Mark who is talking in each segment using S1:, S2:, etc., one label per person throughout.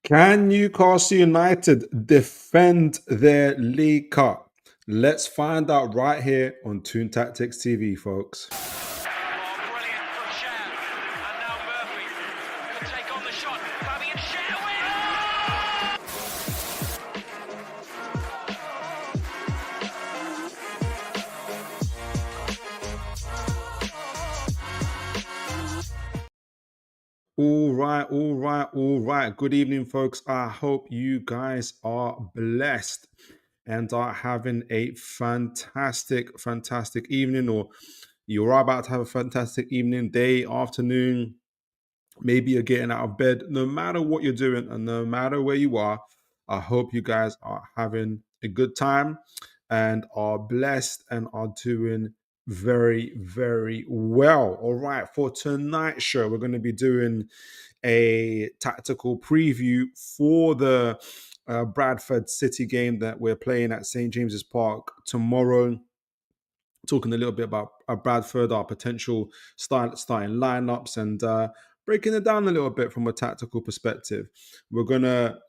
S1: Can Newcastle United defend their League Cup? Let's find out right here on Toon Tactics TV, folks.
S2: Oh, brilliant from Share. And now Murphy will take on the shot. Fabian Share
S1: All right. Good evening, folks. I hope you guys are blessed and are having a fantastic evening, or you're about to have a fantastic evening, day, afternoon. Maybe you're getting out of bed. No matter what you're doing and no matter where you are, I hope you guys are having a good time and are blessed and are doing very well. All right, for tonight's show, we're going to be doing a tactical preview for the Bradford City game that we're playing at St. James's Park tomorrow. Talking a little bit about Bradford, our potential starting lineups, and breaking it down a little bit from a tactical perspective. We're gonna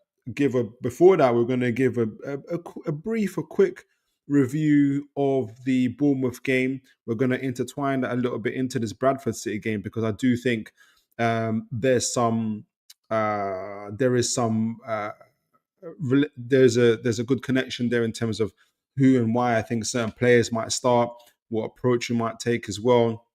S1: before that, we're gonna give a quick review of the Bournemouth game. We're gonna intertwine that a little bit into this Bradford City game because I do think there is some there's a good connection there in terms of who and why I think certain players might start, what approach you might take as well,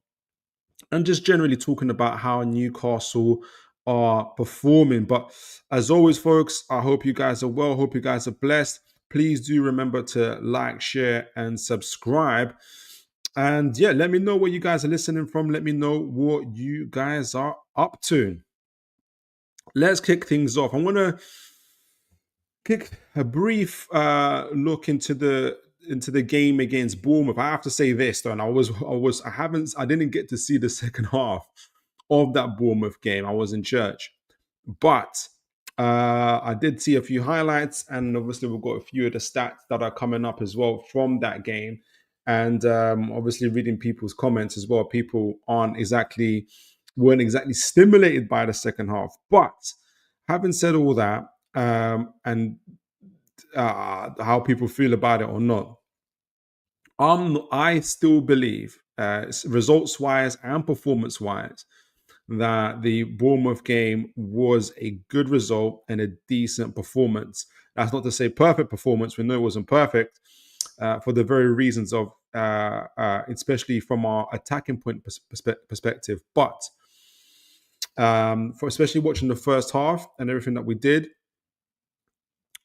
S1: and just generally talking about how Newcastle are performing. But as always, folks, I hope you guys are well. Hope you guys are blessed. Please do remember to like, share, and subscribe. And yeah, let me know where you guys are listening from. Let me know what you guys are up to. Let's kick things off. I want to kick a brief look into the game against Bournemouth. I have to say this though, and I didn't get to see the second half of that Bournemouth game. I was in church, but I did see a few highlights, and obviously we've got a few of the stats that are coming up as well from that game, and obviously reading people's comments as well. People weren't exactly stimulated by the second half, but having said all that, and how people feel about it or not, I still believe, results wise and performance wise, that the Bournemouth game was a good result and a decent performance. That's not to say perfect performance. We know it wasn't perfect for the very reasons of, especially from our attacking point perspective. But for especially watching the first half and everything that we did,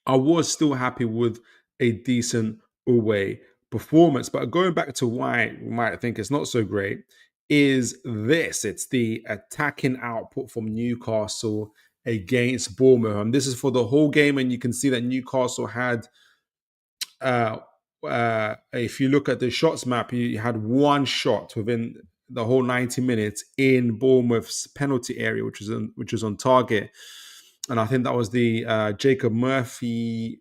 S1: I was still happy with a decent away performance. But going back to why we might think it's not so great is this. It's the attacking output from Newcastle against Bournemouth. And this is for the whole game. And you can see that Newcastle had, if you look at the shots map, you had one shot within the whole 90 minutes in Bournemouth's penalty area, which was on target. And I think that was the Jacob Murphy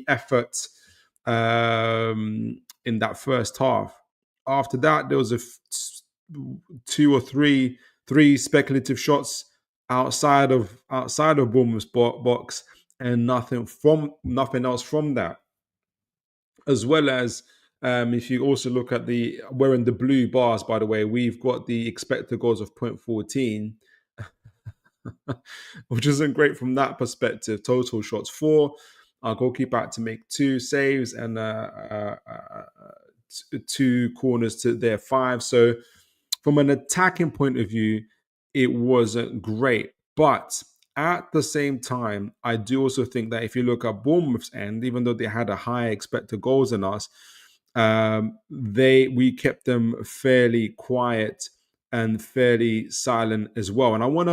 S1: effort in that first half. After that, there was two or three speculative shots outside of Bournemouth's box, and nothing else from that. As well as, if you also look at we're in the blue bars, by the way, we've got the expected goals of 0.14. Which isn't great from that perspective. Total shots 4. Our goalkeeper had to make 2 saves and 2 corners to their 5. So from an attacking point of view, it wasn't great. But at the same time, I do also think that if you look at Bournemouth's end, even though they had a higher expected goals than us, we kept them fairly quiet and fairly silent as well. And I want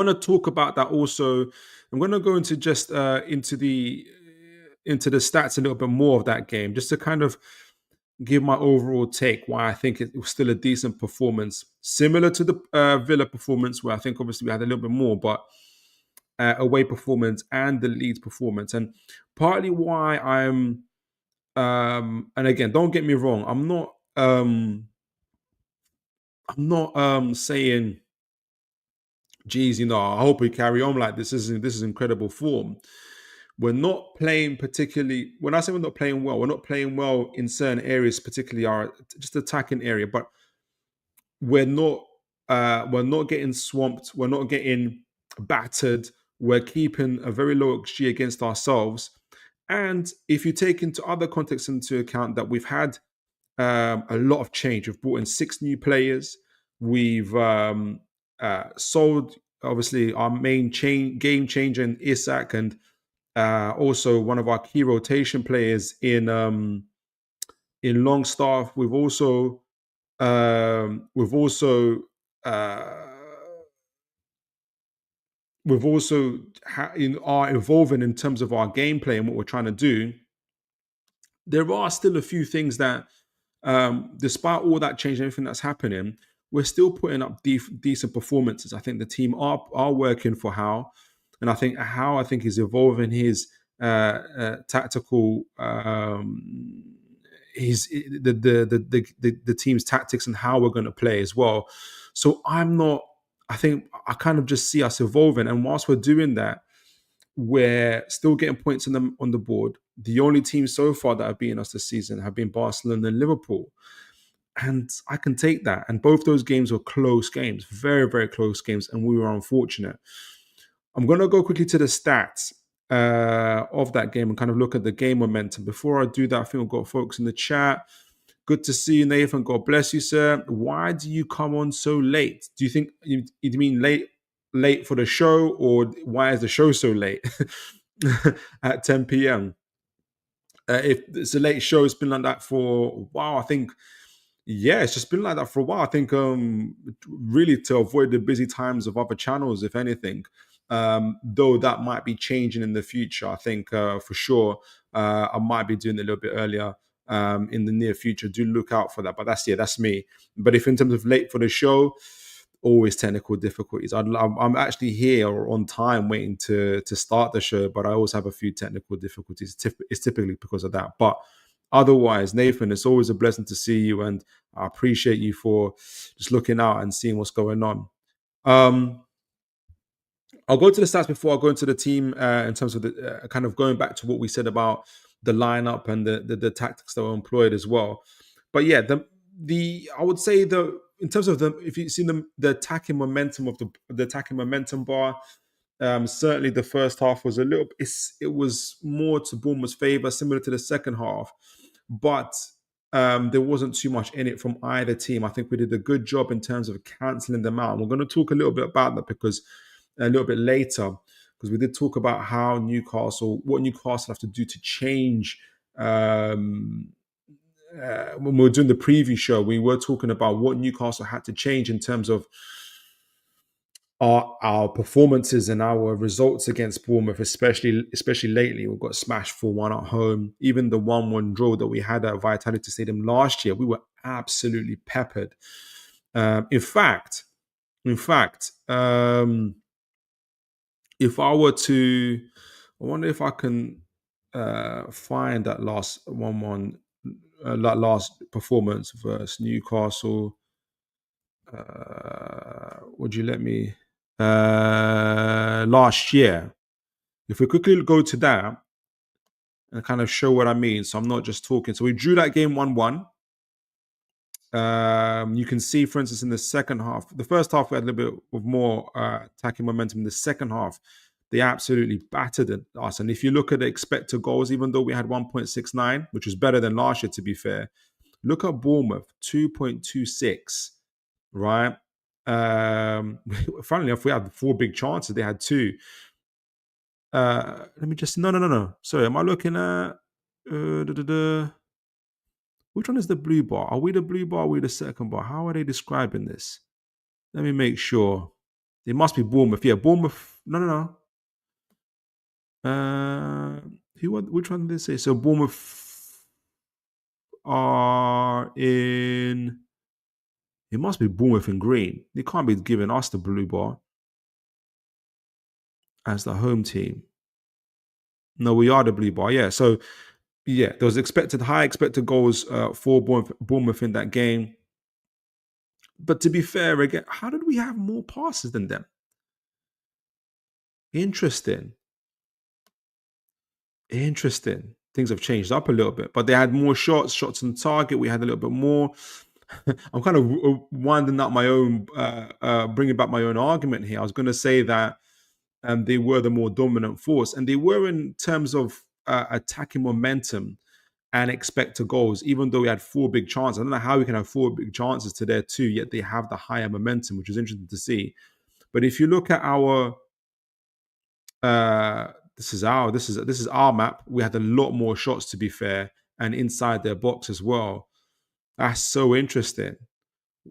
S1: to talk about that also. I'm going to go into just into the stats a little bit more of that game, just to kind of give my overall take why I think it was still a decent performance, similar to the Villa performance, where I think obviously we had a little bit more, but away performance and the Leeds performance. And partly why I'm, and again, don't get me wrong, I'm not saying geez, I hope we carry on like this. This is incredible form. We're not playing particularly. When I say we're not playing well, we're not playing well in certain areas, particularly our just attacking area. But we're not we're not getting swamped. We're not getting battered. We're keeping a very low XG against ourselves. And if you take into other contexts into account that we've had a lot of change. We've brought in 6 new players. We've sold obviously our main game changer in Isak, and also one of our key rotation players in Longstaff. We've also uh, are evolving in terms of our gameplay and what we're trying to do. There are still a few things that, despite all that change and everything that's happening, we're still putting up decent performances. I think the team are working for Howe, and I think Howe is evolving his tactical his the team's tactics and how we're going to play as well. So I'm not. I think I kind of just see us evolving, and whilst we're doing that, we're still getting points on the board. The only teams so far that have beaten us this season have been Barcelona and Liverpool. And I can take that. And both those games were close games, very, very close games, and we were unfortunate. I'm going to go quickly to the stats of that game and kind of look at the game momentum. Before I do that, I think we've got folks in the chat. Good to see you, Nathan. God bless you, sir. Why do you come on so late? Do you think you mean late for the show, or why is the show so late at 10 p.m.? If it's a late show, it's been like that for a while. I think, yeah, it's just been like that for a while. I think really to avoid the busy times of other channels, if anything. Though that might be changing in the future. I think for sure I might be doing it a little bit earlier in the near future. Do look out for that. But that's me. But if in terms of late for the show, always technical difficulties. I'm actually here or on time waiting to start the show, but I always have a few technical difficulties. It's typically because of that. But otherwise, Nathan, it's always a blessing to see you, and I appreciate you for just looking out and seeing what's going on. I'll go to the stats before I go into the team in terms of the kind of going back to what we said about the lineup and the tactics that were employed as well. But yeah, the I would say in terms of if you see the attacking momentum of the attacking momentum bar, certainly the first half was it was more to Bournemouth's favour, similar to the second half, but there wasn't too much in it from either team. I think we did a good job in terms of cancelling them out. And we're going to talk a little bit about that because a little bit later, because we did talk about what Newcastle have to do to change. When we were doing the preview show, we were talking about what Newcastle had to change in terms of our performances and our results against Bournemouth, especially lately. We got smashed 4-1 at home. Even the 1-1 draw that we had at Vitality Stadium last year, we were absolutely peppered. In fact, if I were to, I wonder if I can find that last 1-1, that last performance versus Newcastle. Would you let me? Last year. If we quickly go to that and kind of show what I mean, so I'm not just talking. So we drew that game 1-1. You can see, for instance, in the second half, the first half we had a little bit of more attacking momentum. In the second half, they absolutely battered us. And if you look at the expected goals, even though we had 1.69, which was better than last year, to be fair, look at Bournemouth, 2.26, right? Funnily enough, we had 4 big chances. They had 2. Let me just, no. Sorry, am I looking at, which one is the blue bar? Are we the blue bar or are we the second bar? How are they describing this? Let me make sure. It must be Bournemouth. Yeah, Bournemouth. No. Which one did they say? So Bournemouth are in. It must be Bournemouth in green. They can't be giving us the blue bar as the home team. No, we are the blue bar. Yeah. So yeah, there was high expected goals for Bournemouth in that game. But to be fair, again, how did we have more passes than them? Interesting. Interesting. Things have changed up a little bit, but they had more shots on target. We had a little bit more. I'm kind of winding up my own, bringing back my own argument here. I was going to say that they were the more dominant force, and they were in terms of attacking momentum and expected goals. Even though we had four big chances, I don't know how we can have four big chances to their two, yet they have the higher momentum, which is interesting to see. But if you look at our this is our map. We had a lot more shots, to be fair, and inside their box as well. That's so interesting.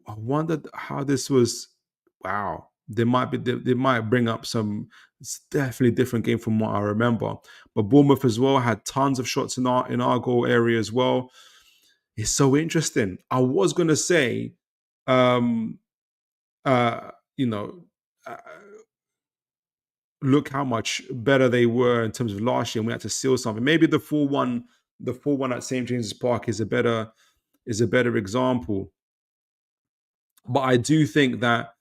S1: I wondered how this was. Wow, they might bring up some. It's definitely a different game from what I remember. But Bournemouth as well had tons of shots in our goal area as well. It's so interesting. I was gonna say, um, you know. Look how much better they were in terms of last year, and we had to seal something. Maybe the 4-1 at St James's Park is a better example. But I do think that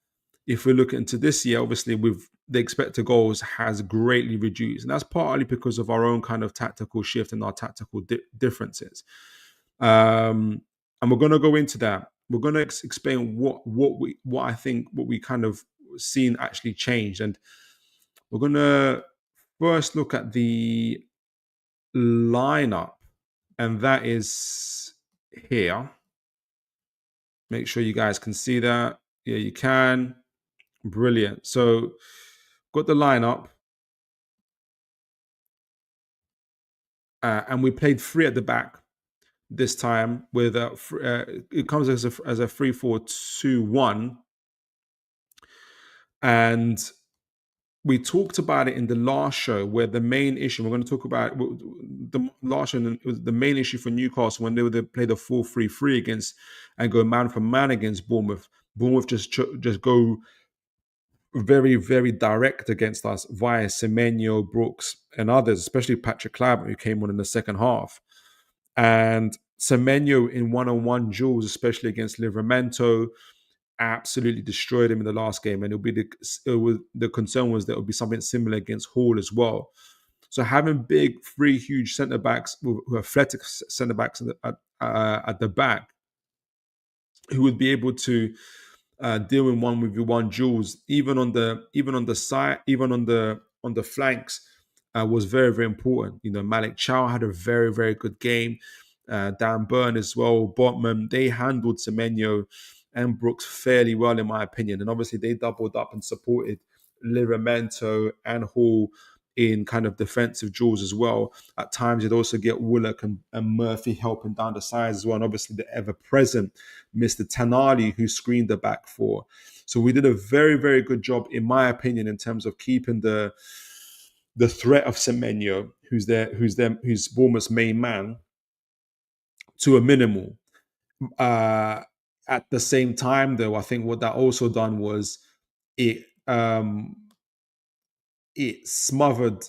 S1: if we look into this year, obviously with the expected goals has greatly reduced, and that's partly because of our own kind of tactical shift and our tactical differences. And we're going to go into that. We're going to explain what we kind of seen actually changed, and we're going to first look at the lineup, and that is here. Make sure you guys can see that. Yeah, you can. Brilliant. So, got the lineup, and we played three at the back this time. With it comes as a 3-4-2-1, and we talked about it in the last show where the main issue, we're going to talk about the last show, it was the main issue for Newcastle when they would play the 4-3-3 against and go man for man against Bournemouth. Bournemouth just go very, very direct against us via Semenyo, Brooks, and others, especially Patrick Clabber, who came on in the second half. And Semenyo in one-on-one duels, especially against Livramento, absolutely destroyed him in the last game, and the concern was that it would be something similar against Hall as well. So having three huge centre backs, who are athletic centre backs at the back, who would be able to deal in 1v1 duels, even on the side, even on the flanks, was very, very important. Malik Chow had a very, very good game. Dan Burn as well, Botman, they handled Semenyo and Brooks fairly well, in my opinion. And obviously they doubled up and supported Livramento and Hall in kind of defensive duels as well. At times you'd also get Willock and Murphy helping down the sides as well. And obviously the ever-present Mr. Tanali, who screened the back four. So we did a very, very good job, in my opinion, in terms of keeping the threat of Semenyo, who's Bournemouth's main man, to a minimal. At the same time, though, I think what that also done was it smothered,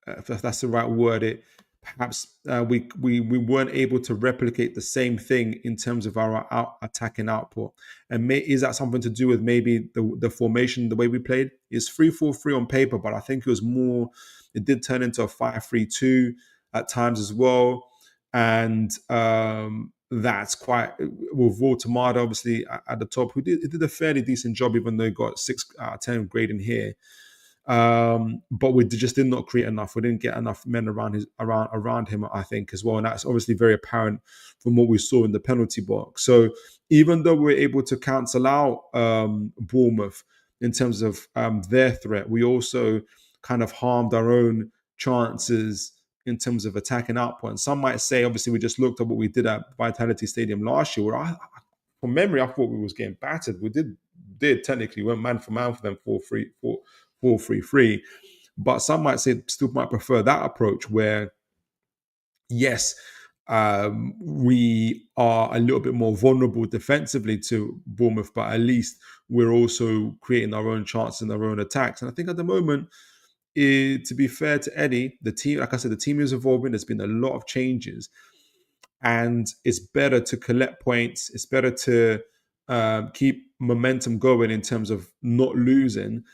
S1: if that's the right word. It perhaps we weren't able to replicate the same thing in terms of our attacking output. And is that something to do with maybe the formation, the way we played? It's 3-4-3 on paper, but I think it was more. It did turn into a 5-3-2 at times as well, and that's quite with Walter obviously at the top, who did a fairly decent job, even though he got 6 out of 10 grading here. But we just did not create enough. We didn't get enough men around him, I think, as well. And that's obviously very apparent from what we saw in the penalty box. So even though we were able to cancel out Bournemouth in terms of their threat, we also kind of harmed our own chances in terms of attacking output. And some might say, obviously, we just looked at what we did at Vitality Stadium last year, where from memory, I thought we was getting battered. We did technically went man for man for them 4-3-3. But some might say still might prefer that approach where, yes, we are a little bit more vulnerable defensively to Bournemouth, but at least we're also creating our own chances and our own attacks. And I think at the moment, to be fair to Eddie, the team, like I said, the team is evolving. There's been a lot of changes, and it's better to collect points. It's better to keep momentum going in terms of not losing,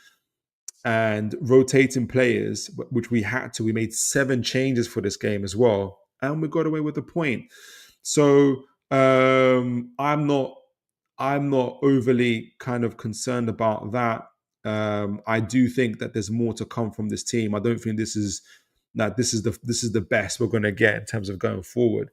S1: and rotating players, which we had to. We made 7 changes for this game as well, and we got away with the point. So I'm not overly kind of concerned about that. I do think that there's more to come from this team. I don't think this is the best we're going to get in terms of going forward.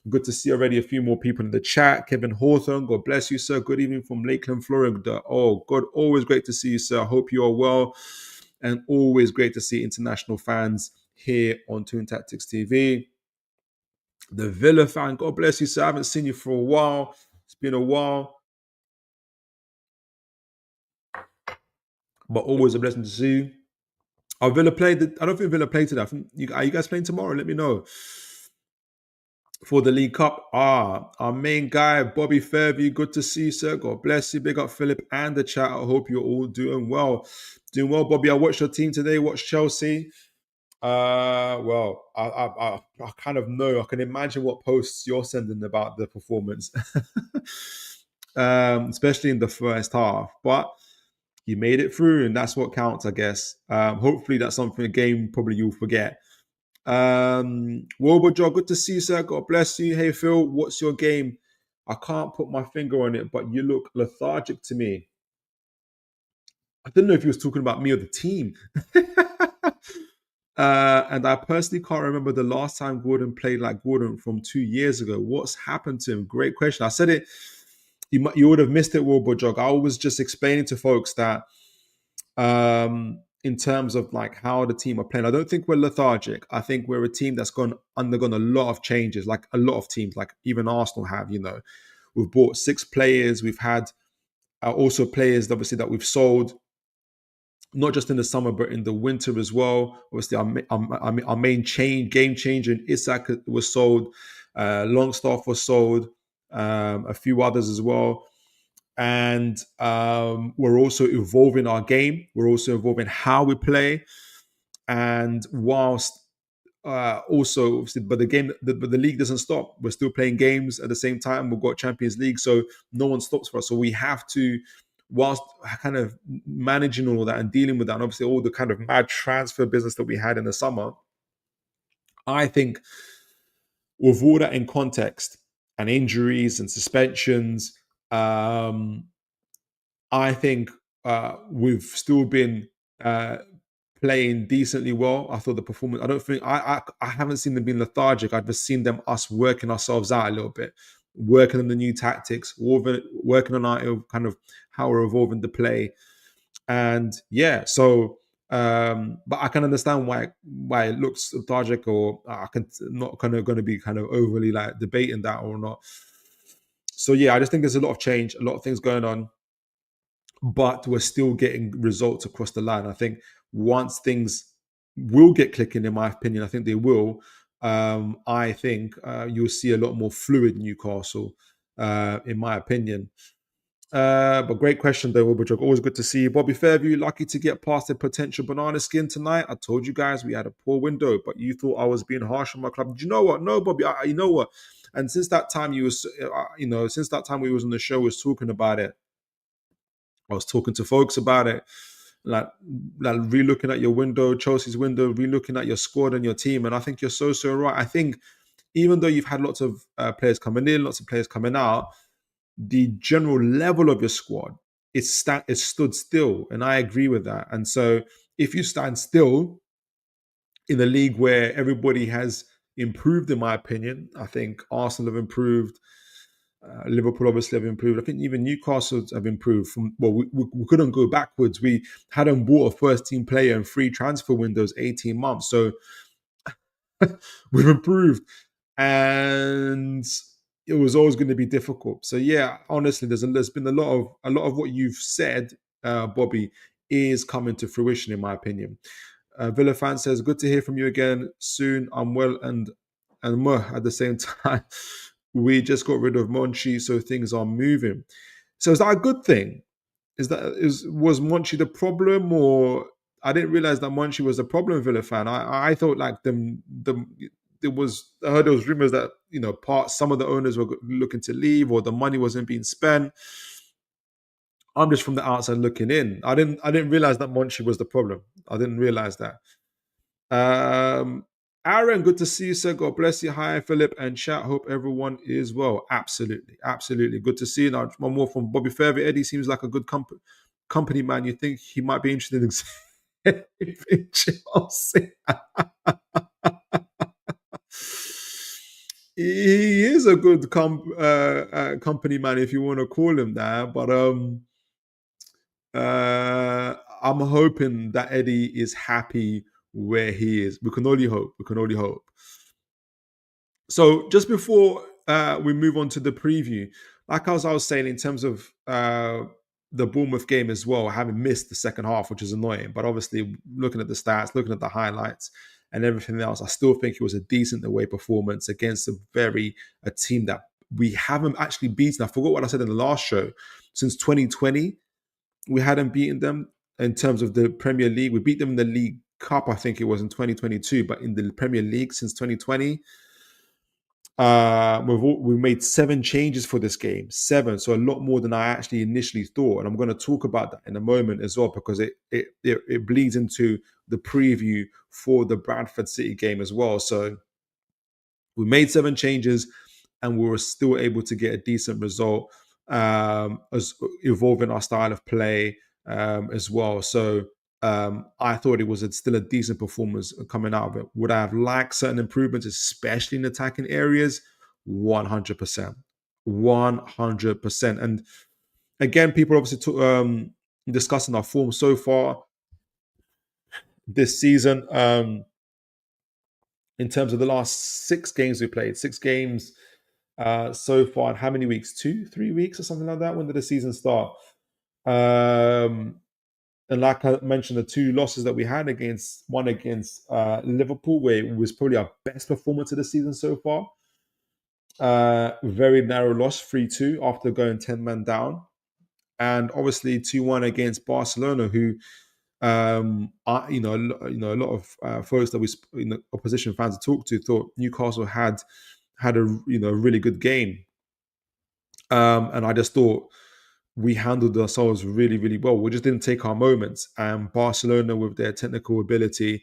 S1: Good to see already a few more people in the chat. Kevin Hawthorne, God bless you, sir. Good evening from Lakeland, Florida. Oh, God, always great to see you, sir. I hope you are well. And always great to see international fans here on Toon Tactics TV. The Villa fan, God bless you, sir. I haven't seen you for a while. It's been a while, but always a blessing to see you. Are Villa played? I don't think Villa played today. Are you guys playing tomorrow? Let me know. For the League Cup, our main guy, Bobby Fairview. Good to see you, sir. God bless you. Big up Philip and the chat. I hope you're all doing well. Doing well, Bobby. I watched your team today. Watched Chelsea. Well, I kind of know. I can imagine what posts you're sending about the performance, especially in the first half. But you made it through, and that's what counts, I guess. Hopefully, that's something a game probably you'll forget. Wilbur Joe, good to see you, sir. God bless you. Hey, Phil, what's your game? I can't put my finger on it, but you look lethargic to me. I didn't know if he was talking about me or the team. And I personally can't remember the last time Gordon played like Gordon from 2 years ago. What's happened to him? Great question. I said it. You would have missed it, Wilbur Jog. I was just explaining to folks that in terms of like how the team are playing, I don't think we're lethargic. I think we're a team that's undergone a lot of changes, like a lot of teams, like even Arsenal have. We've bought 6 players. We've had also players, obviously, that we've sold, not just in the summer, but in the winter as well. Obviously, our main game changer in Isak was sold. Longstaff was sold. A few others as well. And we're also evolving our game. We're also evolving how we play. And whilst also, obviously, but the league doesn't stop. We're still playing games at the same time. We've got Champions League, so no one stops for us. So we have to, whilst kind of managing all that and dealing with that, and obviously all the kind of mad transfer business that we had in the summer, I think with all that in context and injuries and suspensions, I think we've still been playing decently well. I thought the performance. I don't think I haven't seen them being lethargic. I've just seen us working ourselves out a little bit, working on the new tactics, working on our kind of how we're evolving the play, and yeah. So, but I can understand why it looks lethargic, or I can not kind of going to be kind of overly like debating that or not. So yeah, I just think there's a lot of change, a lot of things going on, but we're still getting results across the line. I think once things will get clicking, in my opinion, I think they will. I think you'll see a lot more fluid Newcastle, in my opinion. But great question, though, Wilbur. Always good to see you. Bobby Fairview, lucky to get past a potential banana skin tonight. I told you guys we had a poor window, but you thought I was being harsh on my club. Do you know what? No, Bobby, you know what? And since that time since that time we was on the show, was talking about it. I was talking to folks about it, like re-looking at your window, Chelsea's window, re-looking at your squad and your team, and I think you're so right. I think even though you've had lots of players coming in, lots of players coming out, the general level of your squad is stood still, and I agree with that. And so, if you stand still in a league where everybody has improved, in my opinion, I think Arsenal have improved. Liverpool obviously have improved. I think even Newcastle have improved. We couldn't go backwards. We hadn't bought a first team player in 3 transfer windows, 18 months. So we've improved. And it was always going to be difficult. So yeah, honestly, there's been a lot of what you've said, Bobby, is coming to fruition, in my opinion. Villa fan says, good to hear from you again soon. I'm well and more at the same time. We just got rid of Monchi, so things are moving. So is that a good thing? Was Monchi the problem, or I didn't realize that Monchi was the problem, Villa fan. I thought like I heard there was rumors that some of the owners were looking to leave, or the money wasn't being spent. I'm just from the outside looking in. I didn't realize that Monchi was the problem. I didn't realize that. Aaron, good to see you, sir. God bless you. Hi, Philip and chat. Hope everyone is well. Absolutely, absolutely. Good to see you. Now, one more from Bobby Fairview. Eddie seems like a good company man. You think he might be interested in Chelsea? He is a good company man, if you want to call him that. But I'm hoping that Eddie is happy where he is. We can only hope. We can only hope. So just before we move on to the preview, like I was saying in terms of the Bournemouth game as well, having missed the second half, which is annoying. But obviously, looking at the stats, looking at the highlights, and everything else, I still think it was a decent away performance against a team that we haven't actually beaten. I forgot what I said in the last show. Since 2020, we hadn't beaten them in terms of the Premier League. We beat them in the League Cup, I think it was in 2022, but in the Premier League since 2020. We made 7 changes for this game, 7, so a lot more than I actually initially thought, and I'm going to talk about that in a moment as well because it bleeds into the preview for the Bradford City game as well. So we made 7 changes, and we were still able to get a decent result, as evolving our style of play as well. So I thought it was still a decent performance coming out of it. Would I have liked certain improvements, especially in attacking areas? 100%. 100%. And again, people obviously discussing our form so far this season. In terms of the last 6 games we played, 6 games so far. And how many weeks? 2, 3 weeks or something like that? When did the season start? And like I mentioned, the 2 losses that we had one against Liverpool, where it was probably our best performance of the season so far. Very narrow loss, 3-2 after going 10 man down. And obviously 2-1 against Barcelona, who a lot of folks that opposition fans talked to thought Newcastle had a really good game. And I just thought we handled ourselves really, really well. We just didn't take our moments. And Barcelona, with their technical ability,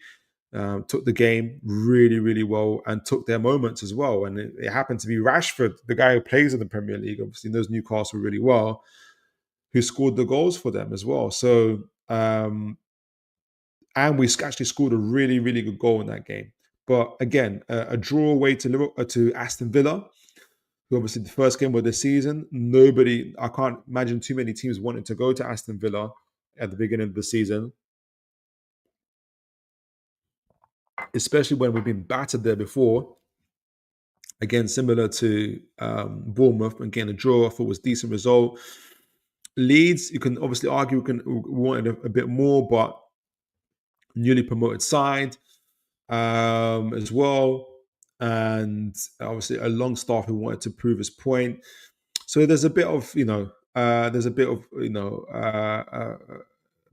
S1: took the game really, really well and took their moments as well. And it happened to be Rashford, the guy who plays in the Premier League, obviously knows Newcastle really well, who scored the goals for them as well. So, and we actually scored a really, really good goal in that game. But again, a draw away to Aston Villa, who obviously the first game of the season. I can't imagine too many teams wanting to go to Aston Villa at the beginning of the season, especially when we've been battered there before. Again, similar to Bournemouth, again, a draw I thought was a decent result. Leeds, you can obviously argue we wanted a bit more, but newly promoted side as well. And obviously a Longstaff who wanted to prove his point. So there's a bit of, a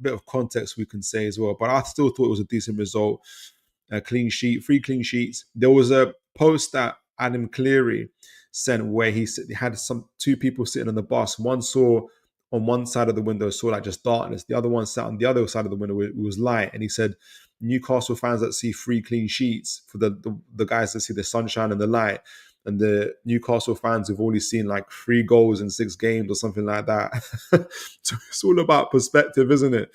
S1: bit of context we can say as well. But I still thought it was a decent result. A clean sheet, 3 clean sheets. There was a post that Adam Cleary sent where he had 2 people sitting on the bus. One saw on one side of the window, saw like just darkness. The other one sat on the other side of the window, it was light. And he said, Newcastle fans that see 3 clean sheets for the guys that see the sunshine and the light, and the Newcastle fans who've only seen like 3 goals in 6 games or something like that. So it's all about perspective, isn't it?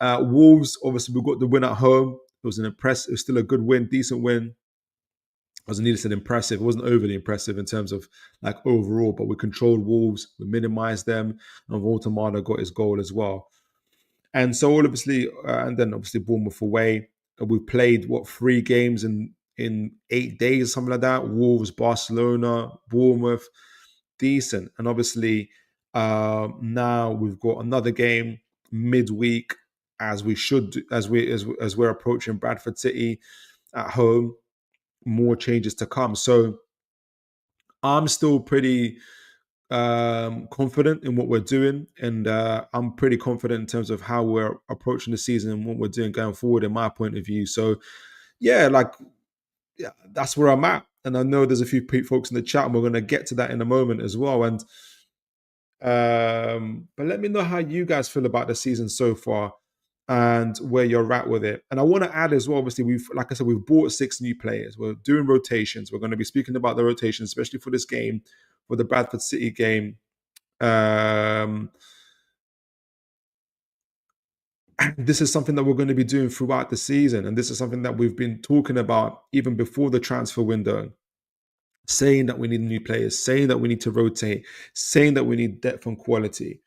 S1: Wolves, obviously, we got the win at home. It was still a good win, decent win. I wasn't needed to say impressive. It wasn't overly impressive in terms of like overall, but we controlled Wolves, we minimized them, and Voltemada got his goal as well. And so obviously, and then obviously Bournemouth away. We played 3 games in 8 days, something like that. Wolves, Barcelona, Bournemouth, decent. And obviously now we've got another game midweek, as we're approaching Bradford City at home. More changes to come. So I'm still pretty confident in what we're doing, and I'm pretty confident in terms of how we're approaching the season and what we're doing going forward, in my point of view. So yeah, that's where I'm at. And I know there's a few folks in the chat, and we're going to get to that in a moment as well. And But let me know how you guys feel about the season so far and where you're at with it. And I want to add as well, obviously, like I said, we've bought 6 new players. We're doing rotations. We're going to be speaking about the rotations, especially for this game, for the Bradford City game. Um, this is something that we're going to be doing throughout the season. And this is something that we've been talking about even before the transfer window, saying that we need new players, saying that we need to rotate, saying that we need depth and quality.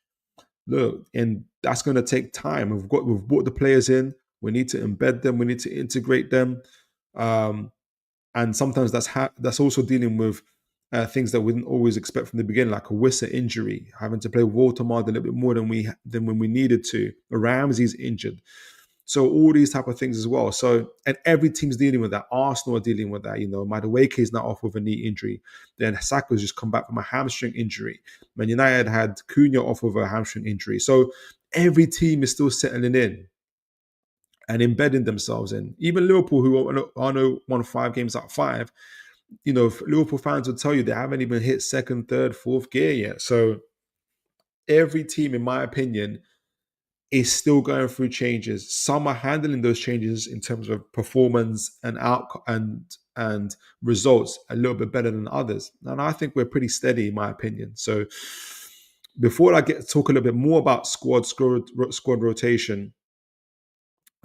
S1: Look, and that's going to take time. We've brought the players in. We need to embed them. We need to integrate them, um, and sometimes that's also dealing with things that we didn't always expect from the beginning, like a Wissa injury, having to play Waltermard a little bit more than when we needed to. Ramsey's injured. So all these type of things as well. So, and every team's dealing with that. Arsenal are dealing with that. Madueke is now off with a knee injury. Then Saka's just come back from a hamstring injury. Man United had Cunha off with a hamstring injury. So every team is still settling in and embedding themselves in. Even Liverpool, who I know won 5 games out of 5, Liverpool fans will tell you they haven't even hit second, third, fourth gear yet. So every team, in my opinion, is still going through changes. Some are handling those changes in terms of performance and and results a little bit better than others. And I think we're pretty steady, in my opinion. So before I get to talk a little bit more about squad rotation,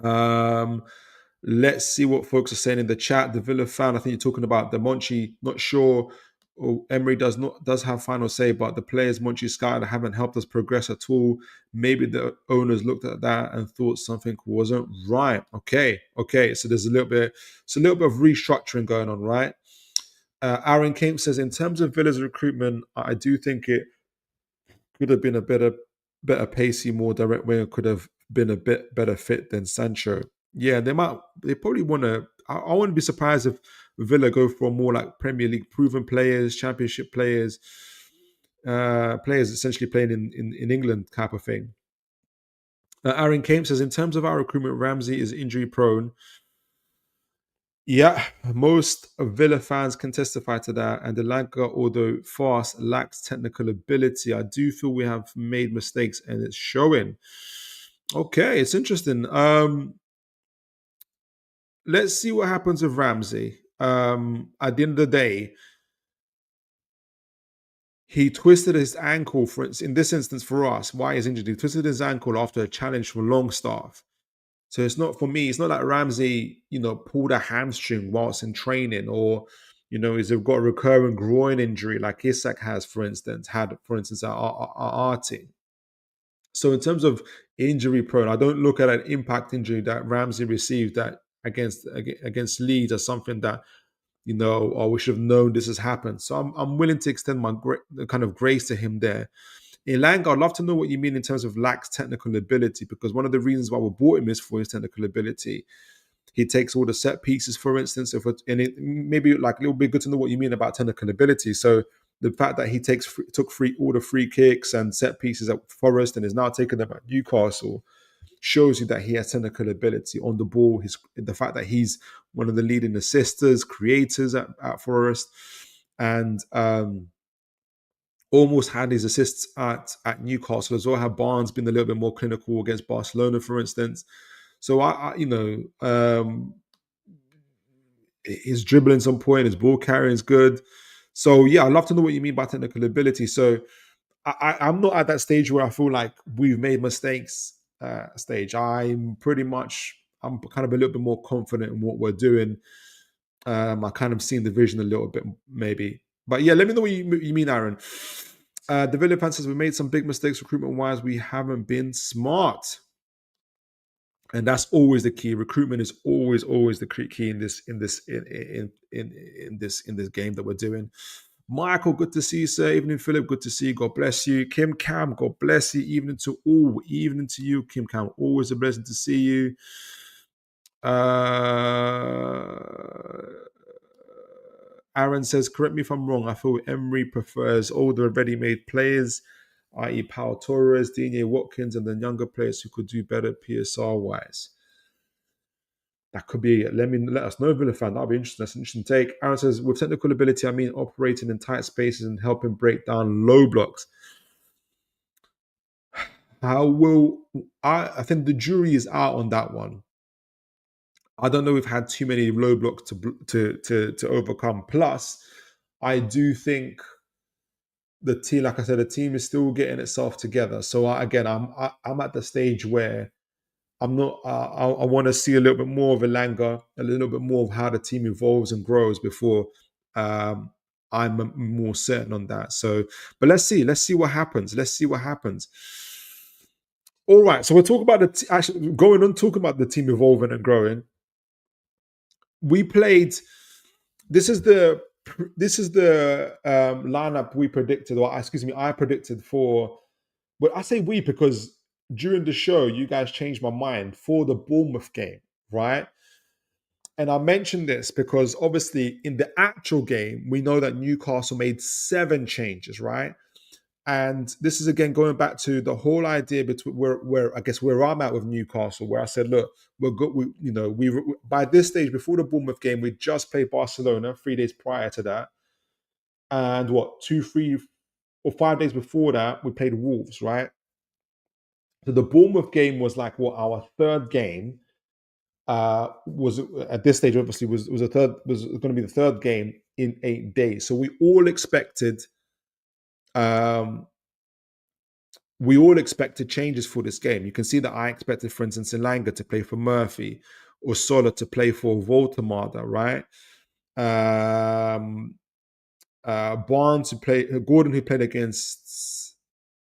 S1: um, let's see what folks are saying in the chat. The Villa fan, I think you're talking about the Monchi. Not sure. Emery does have final say, but the players Monchi scouted haven't helped us progress at all. Maybe the owners looked at that and thought something wasn't right. Okay. So there's a little bit of restructuring going on, right? Aaron Kemp says, in terms of Villa's recruitment, I do think it could have been a better pacey, more direct winger could have been a bit better fit than Sancho. Yeah, they probably want to. I wouldn't be surprised if Villa go for more like Premier League proven players, Championship players, players essentially playing in England type of thing. Aaron Kame says, in terms of our recruitment, Ramsey is injury prone. Yeah, most Villa fans can testify to that. And Delanka, although fast, lacks technical ability. I do feel we have made mistakes and it's showing. Okay, it's interesting. Let's see what happens with Ramsey. At the end of the day, he twisted his ankle, in this instance for us, why he's injured. He twisted his ankle after a challenge from Longstaff. So it's not, for me, it's not like Ramsey, pulled a hamstring whilst in training, or, he's got a recurring groin injury like Isak had, for instance, at our team. So in terms of injury prone, I don't look at an impact injury that Ramsey received that against Leeds as something that, or we should have known this has happened. So I'm willing to extend my kind of grace to him there. Elanga, I'd love to know what you mean in terms of lacks technical ability, because one of the reasons why we bought him is for his technical ability. He takes all the set pieces, for instance, and it maybe like it would be good to know what you mean about technical ability. So the fact that he took all the free kicks and set pieces at Forest and is now taking them at Newcastle shows you that he has technical ability on the ball. The fact that he's one of the leading assisters, creators at Forest, and almost had his assists at Newcastle as well. Have Barnes been a little bit more clinical against Barcelona, for instance? So his dribbling's on point, his ball carrying is good. So yeah, I'd love to know what you mean by technical ability. So I'm not at that stage where I feel like we've made mistakes. Stage. I'm kind of a little bit more confident in what we're doing. I kind of seen the vision a little bit, maybe. But yeah, let me know what you mean, Aaron. The Villa fan says we made some big mistakes recruitment-wise. We haven't been smart, and that's always the key. Recruitment is always the key in this game that we're doing. Michael, good to see you, sir. Evening, Philip, good to see you. God bless you. Kim Cam, God bless you. Evening to all. Evening to you, Kim Cam. Always a blessing to see you. Aaron says, correct me if I'm wrong. I feel Emery prefers older, ready-made players, i.e. Pau Torres, Digne Watkins, and then younger players who could do better PSR-wise. That could be, let us know, Villa fan. That'll be interesting. That's an interesting take. Aaron says, with technical ability, I mean operating in tight spaces and helping break down low blocks. How will I think the jury is out on that one. I don't know. We've had too many low blocks to overcome. Plus, I do think the team, like I said, the team is still getting itself together. So again, I'm at the stage where I'm not. I want to see a little bit more of Elanga, a little bit more of how the team evolves and grows before um, I'm more certain on that. So, but let's see. Let's see what happens. Let's see what happens. All right. So we're talking about actually going on talking about the team evolving and growing. We played. This is the lineup we predicted, or excuse me, I predicted for. But I say we because during the show, you guys changed my mind for the Bournemouth game, right? And I mentioned this because obviously in the actual game, we know that Newcastle made 7 changes, right? And this is again going back to the whole idea between where I guess where I'm at with Newcastle, where I said, look, we're good. We by this stage before the Bournemouth game, we just played Barcelona 3 days prior to that, and what 2, 3, or 5 days before that, we played Wolves, right? So the Bournemouth game was like what our third game. Was at this stage obviously was a third was going to be the third game in 8 days. So um, we all expected changes for this game. You can see that I expected, for instance, Elanga to play for Murphy or Sola to play for Voltemada, right? Um, Barnes who played Gordon who played against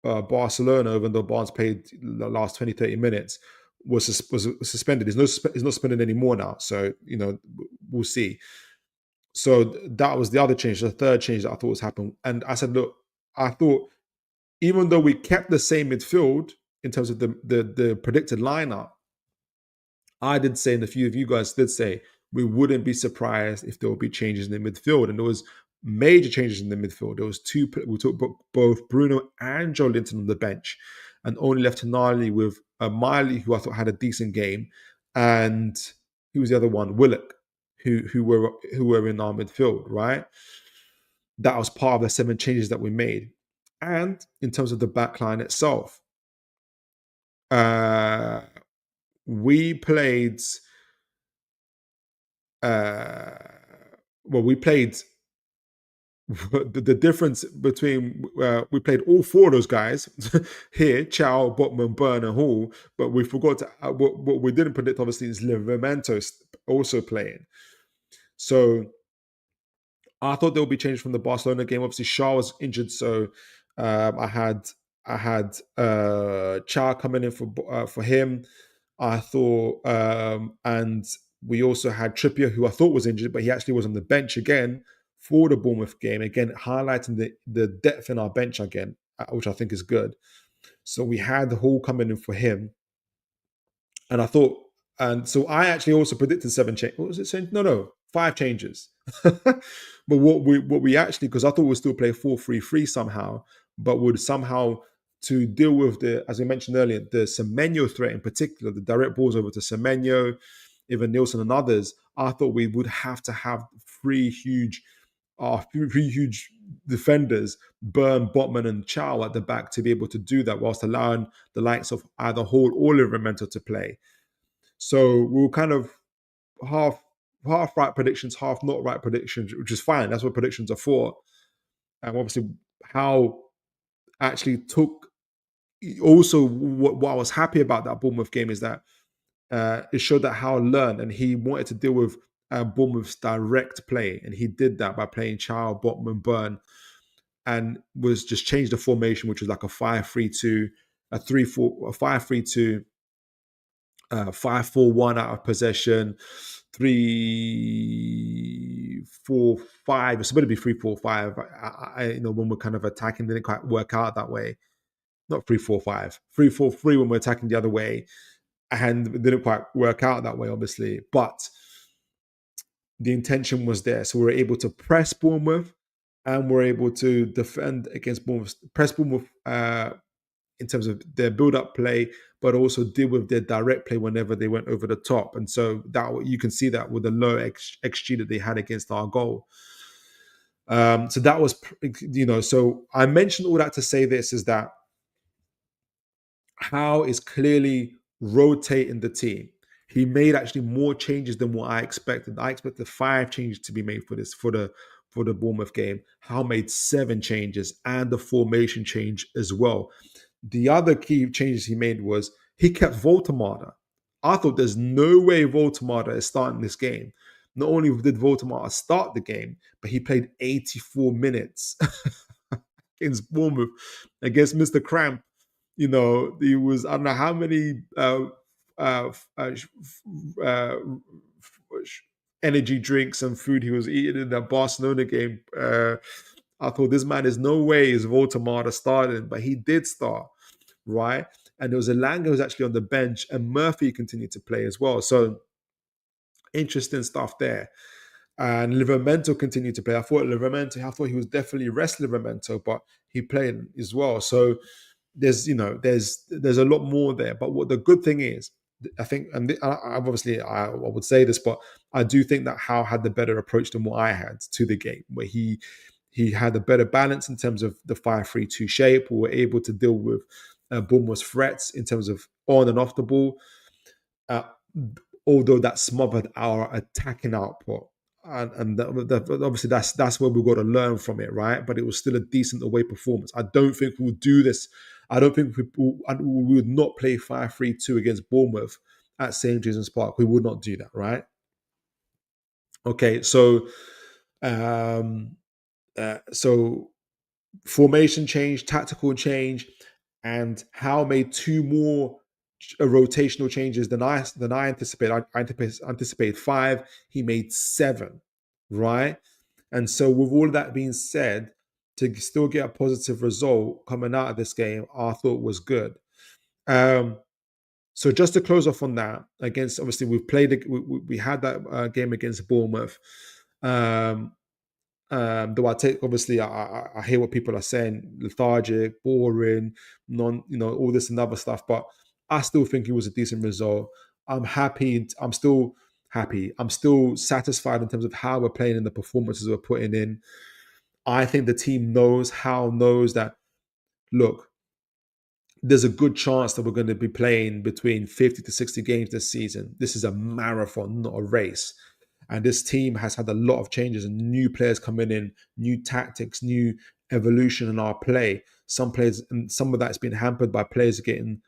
S1: Barcelona, even though Barnes played the last 20, 30 minutes, was suspended. He's not suspended anymore now. So, we'll see. So that was the other change, the third change that I thought was happening. And I said, look, I thought even though we kept the same midfield in terms of the predicted lineup, I did say, and a few of you guys did say, we wouldn't be surprised if there would be changes in the midfield. And there was major changes in the midfield. There was two. We took both Bruno and Joe Linton on the bench, and only left Tonali with Miley, who I thought had a decent game, and who was the other one, Willock, who were in our midfield. Right, that was part of the 7 changes that we made. And in terms of the backline itself, uh, we played uh we played the difference between we played all 4 of those guys here, Chow, Botman, Byrne, and Hall, but we forgot to what we didn't predict obviously is Livramento also playing. So I thought there would be change from the Barcelona game. Obviously Shaw was injured, so I had Chow coming in for him. I thought, and we also had Trippier, who I thought was injured, but he actually was on the bench again for the Bournemouth game. Again, highlighting the depth in our bench again, which I think is good. So we had the Hall coming in for him, and I thought, and so I actually also predicted 7 changes. What was it saying? No, 5 changes. But what we actually, because I thought we'd still play 4-3-3 somehow, but would somehow to deal with as we mentioned earlier, the Semenyo threat in particular, the direct balls over to Semenyo, even Nielsen and others. I thought we would have to have 3 huge defenders, Burn, Botman, and Chow at the back to be able to do that, whilst allowing the likes of either Hall or Livramento to play. So we were kind of half right predictions, half not right predictions, which is fine. That's what predictions are for. And obviously, how actually took. Also, what I was happy about that Bournemouth game is that it showed that Howe learned, and he wanted to deal with Bournemouth's direct play, and he did that by playing Chow, Botman, Burn, and was just changed the formation, which was like a 5-3-2, a 3-4, a 5-3-2, 5-4-1 out of possession, 3-4-5. It's supposed to be 3-4-5. When we're kind of attacking, didn't quite work out that way. Not 3-4-5, 3-4-3 when we're attacking the other way, and it didn't quite work out that way, obviously. But the intention was there, so we were able to press Bournemouth, and we're able to defend against Bournemouth, press Bournemouth in terms of their build-up play, but also deal with their direct play whenever they went over the top. And so that you can see that with the low XG that they had against our goal. So that was, so I mentioned all that to say this is that Howe is clearly rotating the team. He made actually more changes than what I expected. I expected 5 changes to be made for the Bournemouth game. Howe made 7 changes and the formation change as well. The other key changes he made was he kept Voltemada. I thought there's no way Voltemada is starting this game. Not only did Voltemada start the game, but he played 84 minutes against Bournemouth, against Mr. Cramp. He was, I don't know how many uh, uh, uh, energy drinks and food he was eating in that Barcelona game. I thought this man is no way is Voltemada starting, but he did start, right? And there was a Elanga who was actually on the bench, and Murphy continued to play as well. So interesting stuff there. And Livramento continued to play. I thought he was definitely rest Livramento, but he played as well. So there's a lot more there. But what the good thing is, I think, and I would say this, but I do think that Howe had the better approach than what I had to the game, where he had a better balance in terms of the 5-3-2 shape. We were able to deal with Bournemouth's threats in terms of on and off the ball. Uh, Although that smothered our attacking output. And obviously that's where we've got to learn from it, right? But it was still a decent away performance. I don't think we'll do this. I don't think we would not play 5-3-2 against Bournemouth at St. James's Park. We would not do that, right? Okay, um, so formation change, tactical change, and Howe made 2 more rotational changes than I anticipated. I anticipated 5. He made 7, right? And so, with all of that being said, to still get a positive result coming out of this game, I thought was good. So just to close off on that, against obviously we had that game against Bournemouth. Um, though I take obviously I hear what people are saying, lethargic, boring, all this and other stuff, but I still think it was a decent result. I'm happy. I'm still happy. I'm still satisfied in terms of how we're playing and the performances we're putting in. I think the team knows that, look, there's a good chance that we're going to be playing between 50 to 60 games this season. This is a marathon, not a race. And this team has had a lot of changes and new players coming in, new tactics, new evolution in our play. Some players, and some of that's been hampered by players getting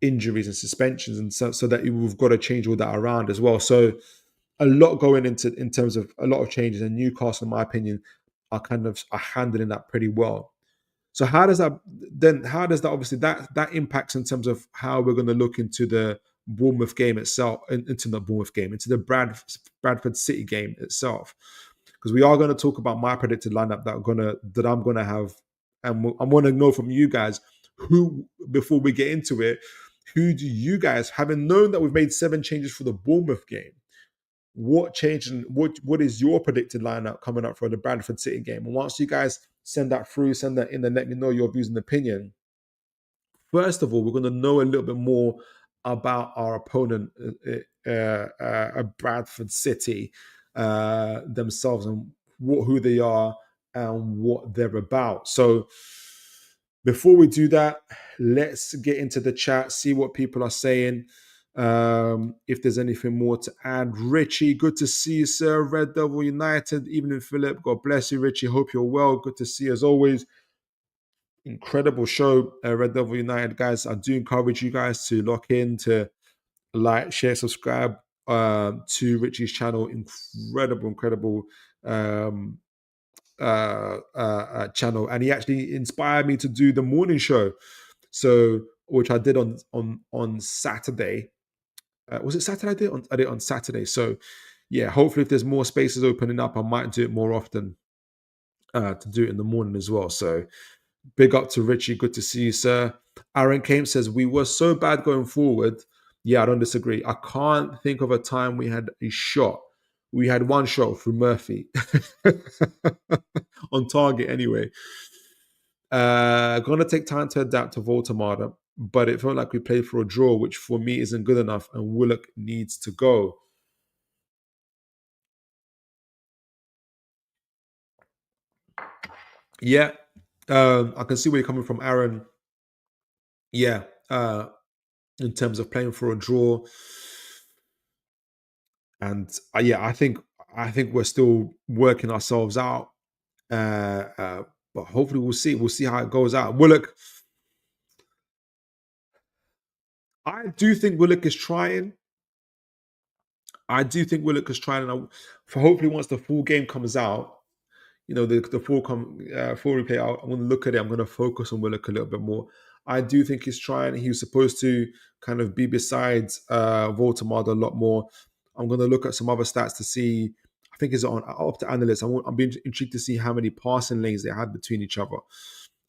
S1: injuries and suspensions, and so that we've got to change all that around as well. So a lot going into in terms of a lot of changes, and Newcastle, in my opinion, are handling that pretty well. So how does that obviously that impacts in terms of how we're going to look into the Bournemouth game itself, into the Bournemouth game, into the Bradford City game itself, because we are going to talk about my predicted lineup that I'm gonna have, and I want to know from you guys who, before we get into it, who do you guys, having known that we've made 7 changes for the Bournemouth game, what changed and what is your predicted lineup coming up for the Bradford City game? And once you guys send that in, and let me know your views and opinion. First of all, we're going to know a little bit more about our opponent, Bradford City themselves, and who they are and what they're about. So before we do that, let's get into the chat, see what people are saying. If there's anything more to add. Richie, good to see you, sir. Red Devil United, evening, Philip. God bless you, Richie. Hope you're well. Good to see you as always. Incredible show, Red Devil United, guys. I do encourage you guys to lock in, to like, share, subscribe to Richie's channel. Incredible channel, and he actually inspired me to do the morning show, so which I did on Saturday. Was it Saturday? I did it on Saturday. So yeah, hopefully if there's more spaces opening up, I might do it more often, to do it in the morning as well. So big up to Richie. Good to see you, sir. Aaron Kame says, we were so bad going forward. Yeah, I don't disagree. I can't think of a time we had a shot. We had one shot through Murphy on target anyway. Gonna take time to adapt to Voltemada, but it felt like we played for a draw, which for me isn't good enough, and Willock needs to go. Yeah, I can see where you're coming from, Aaron. Yeah, uh, in terms of playing for a draw. And yeah, I think we're still working ourselves out. But hopefully we'll see. We'll see how it goes out. Willock, I do think Willock is trying. I do think Willock is trying, and for hopefully once the full game comes out, the full replay. I'm going to look at it. I'm going to focus on Willock a little bit more. I do think he's trying. He was supposed to kind of be beside Voldemort a lot more. I'm going to look at some other stats to see. I think it's on up to analysts. I'm being intrigued to see how many passing lanes they had between each other.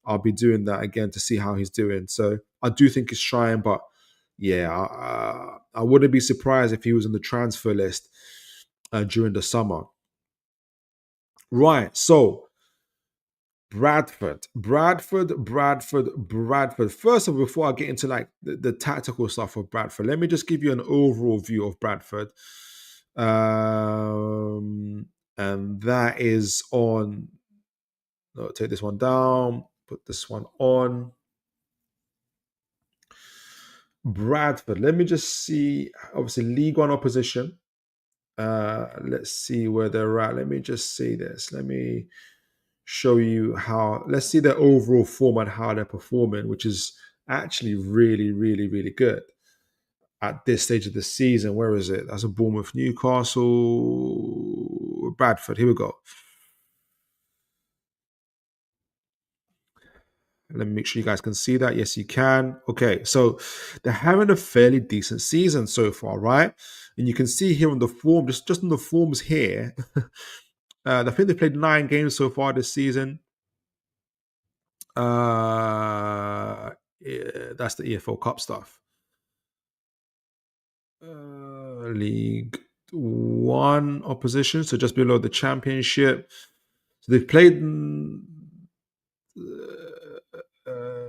S1: I'll be doing that again to see how he's doing. So I do think he's trying, but yeah, I wouldn't be surprised if he was on the transfer list during the summer. Right. So Bradford. First of all, before I get into like the tactical stuff of Bradford, let me just give you an overall view of Bradford. And that is on. No, take this one down. Put this one on. Bradford. Let me just see. Obviously, League One opposition. Let's see where they're at. Let me just see this. Let me show you how. Let's see their overall form and how they're performing, which is actually really, really, really good at this stage of the season. Where is it? That's a Bournemouth, Newcastle, Bradford. Here we go. Let me make sure you guys can see that. Yes, you can. Okay, so they're having a fairly decent season so far, right? And you can see here on the form, just on the forms here, I think they played 9 games so far this season. Yeah, that's the EFL Cup stuff. League One opposition, so just below the Championship. So they've played.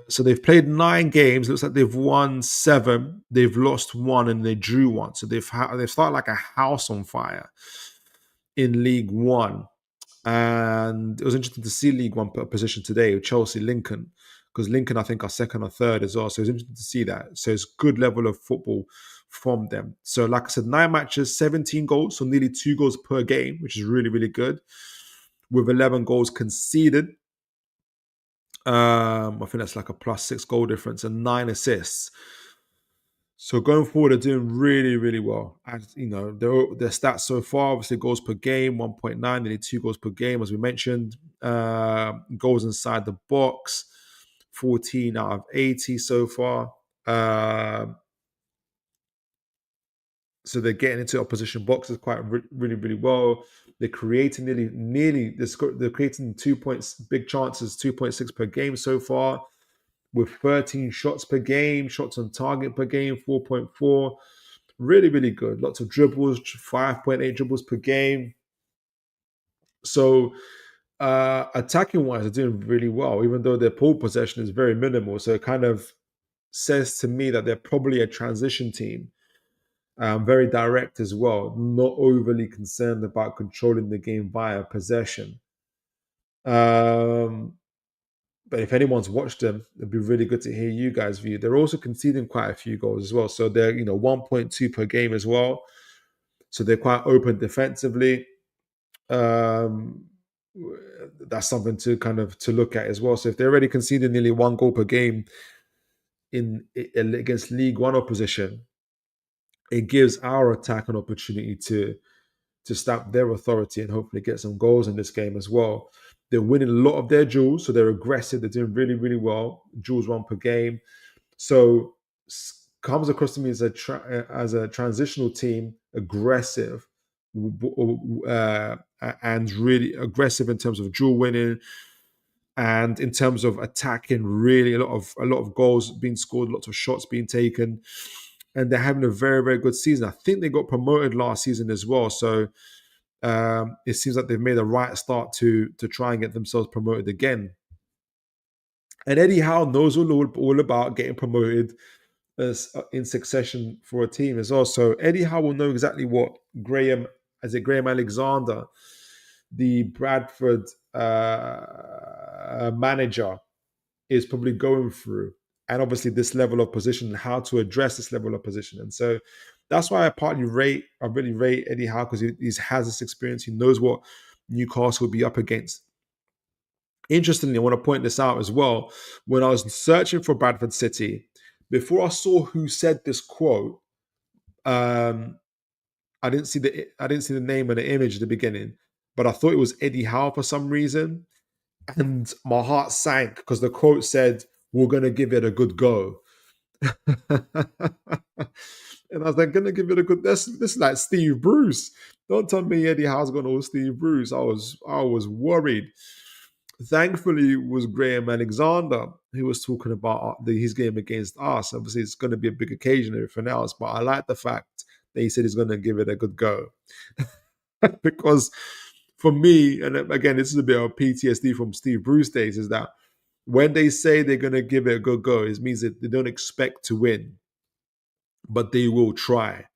S1: So they've played 9 games. Looks like they've won 7. They've lost 1 and they drew 1. So they've started like a house on fire in League One. And it was interesting to see League One position today with Chelsea, Lincoln, because Lincoln I think are second or third as well. So it's interesting to see that. So it's good level of football from them. So like I said, 9 matches, 17 goals, so nearly 2 goals per game, which is really, really good. With 11 goals conceded. I think that's like a +6 goal difference and 9 assists. So going forward, they're doing really, really well. And their stats so far, obviously goals per game, 1.9, nearly 2 goals per game, as we mentioned. Goals inside the box, 14 out of 80 so far. So they're getting into opposition boxes quite really, really well. They're creating they're creating 2 points, big chances, 2.6 per game so far, with 13 shots per game, shots on target per game, 4.4. Really, really good. Lots of dribbles, 5.8 dribbles per game. So attacking wise, they're doing really well, even though their ball possession is very minimal. So it kind of says to me that they're probably a transition team. Very direct as well, not overly concerned about controlling the game via possession. But if anyone's watched them, it'd be really good to hear you guys' view. They're also conceding quite a few goals as well. So they're 1.2 per game as well. So they're quite open defensively. That's something to kind of to look at as well. So if they're already conceding nearly 1 goal per game against League One opposition, it gives our attack an opportunity to stamp their authority and hopefully get some goals in this game as well. They're winning a lot of their duels, so they're aggressive. They're doing really, really well. Duels 1 per game. So comes across to me as a transitional team, aggressive, and really aggressive in terms of duel winning, and in terms of attacking. Really, a lot of goals being scored, lots of shots being taken, and they're having a very, very good season. I think they got promoted last season as well, so it seems like they've made a right start to try and get themselves promoted again. And Eddie Howe knows all about getting promoted in succession for a team as well. So Eddie Howe will know exactly what Graham Alexander, the Bradford manager, is probably going through. and obviously this level of position and how to address this level of position. And so that's why I really rate Eddie Howe, because he has this experience. He knows what Newcastle will be up against. Interestingly, I want to point this out as well. When I was searching for Bradford City, before I saw who said this quote, um, I didn't see the name and the image at the beginning, but I thought it was Eddie Howe for some reason, and my heart sank because the quote said, "We're gonna give it a good go." And I was like, gonna give it a good. This is like Steve Bruce. Don't tell me Eddie Howe's gonna all Steve Bruce. I was worried. Thankfully, it was Graham Alexander who was talking about his game against us. Obviously, it's going to be a big occasion and everything else, but I like the fact that he said he's going to give it a good go. Because for me, and again, this is a bit of PTSD from Steve Bruce days, is that when they say they're going to give it a good go, it means that they don't expect to win, but they will try.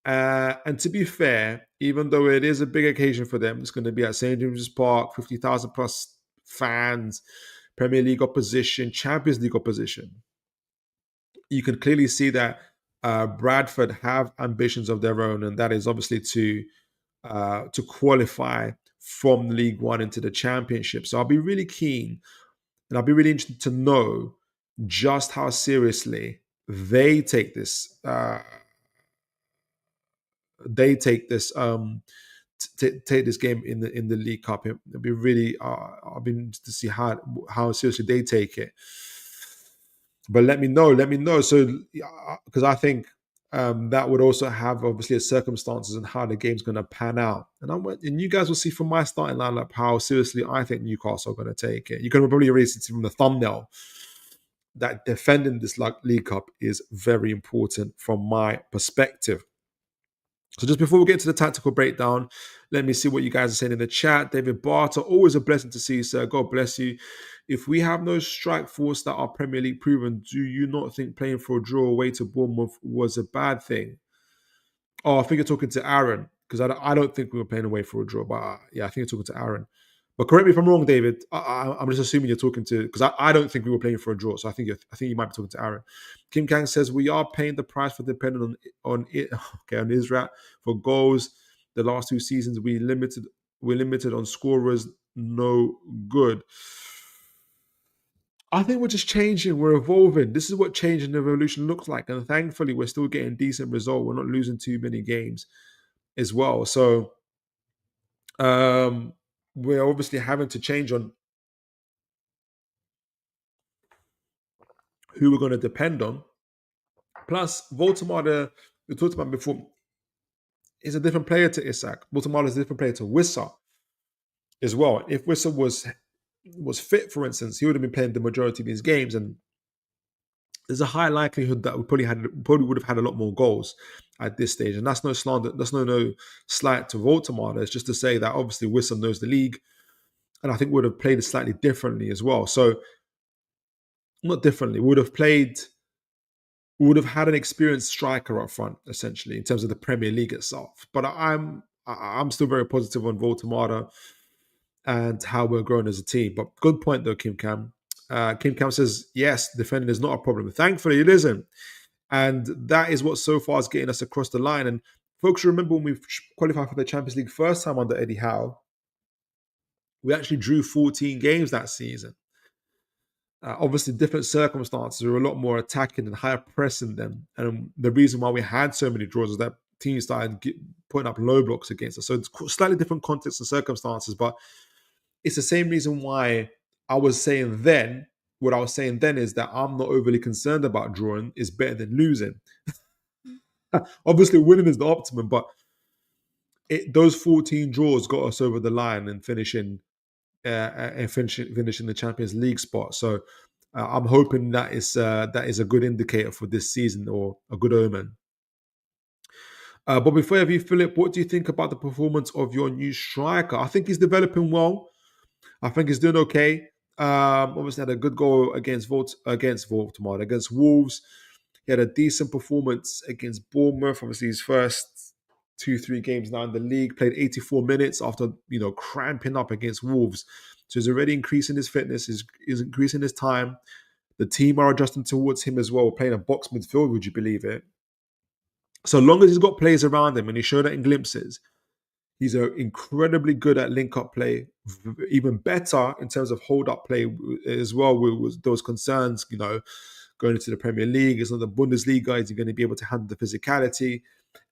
S1: And to be fair, even though it is a big occasion for them, it's going to be at St. James's Park, 50,000 plus fans, Premier League opposition, Champions League opposition. You can clearly see that Bradford have ambitions of their own, and that is obviously to qualify from League One into the Championship. So I'll be really keen, and I'll be really interested to know just how seriously they take this. Take this game in the League Cup. It'll be really I'll be interested to see how seriously they take it. But let me know. So because I think that would also have obviously circumstances and how the game's going to pan out. And you guys will see from my starting lineup how seriously I think Newcastle are going to take it. You can probably already see from the thumbnail that defending this League Cup is very important from my perspective. So just before we get to the tactical breakdown, let me see what you guys are saying in the chat. David Barter, always a blessing to see you, sir. God bless you. If we have no strike force that are Premier League proven, do you not think playing for a draw away to Bournemouth was a bad thing? Oh, I think you're talking to Aaron, because I don't think we were playing away for a draw. But yeah, I think you're talking to Aaron. But correct me if I'm wrong, David. I'm just assuming you're talking to, because I don't think we were playing for a draw. So I think you might be talking to Aaron. Kim Kang says we are paying the price for depending on Israel for goals. The last 2 seasons we're limited on scorers. No good. I think we're just changing. We're evolving. This is what change and evolution looks like. And thankfully, we're still getting decent results. We're not losing too many games as well. So we're obviously having to change on who we're going to depend on. Plus, Voldemort, we talked about before, is a different player to Isak. Voldemort is a different player to Wissa as well. If Wissa was fit, for instance, he would have been playing the majority of these games, and there's a high likelihood that we probably would have had a lot more goals at this stage. And that's no slander, that's no slight to Voldemort. It's just to say that obviously Wissa knows the league, and I think would have played it slightly differently as well. So not differently, we would have had an experienced striker up front, essentially, in terms of the Premier League itself. But I'm still very positive on Voldemort and how we're growing as a team. But good point, though, Kim Cam. Kim Cam says, yes, defending is not a problem. Thankfully, it isn't. And that is what so far is getting us across the line. And folks, remember when we qualified for the Champions League first time under Eddie Howe, we actually drew 14 games that season. Obviously, different circumstances were a lot more attacking and higher pressing them. And the reason why we had so many draws is that teams started putting up low blocks against us. So it's slightly different context and circumstances, but it's the same reason why I was saying then, what I was saying then is that I'm not overly concerned about drawing. Is better than losing. Obviously, winning is the optimum, but those 14 draws got us over the line and finishing the Champions League spot. So I'm hoping that is a good indicator for this season, or a good omen. But before you, Philip, what do you think about the performance of your new striker? I think he's developing well. I think he's doing okay. Obviously had a good goal against Wolves. He had a decent performance against Bournemouth. Obviously his first 2-3 games now in the league, played 84 minutes after cramping up against Wolves. So he's already increasing his fitness, he's increasing his time. The team are adjusting towards him as well, playing a box midfield, would you believe it? So long as he's got players around him, and he showed that in glimpses, he's incredibly good at link-up play, even better in terms of hold-up play as well. With those concerns, going into the Premier League, it's not the Bundesliga, is he going to be able to handle the physicality?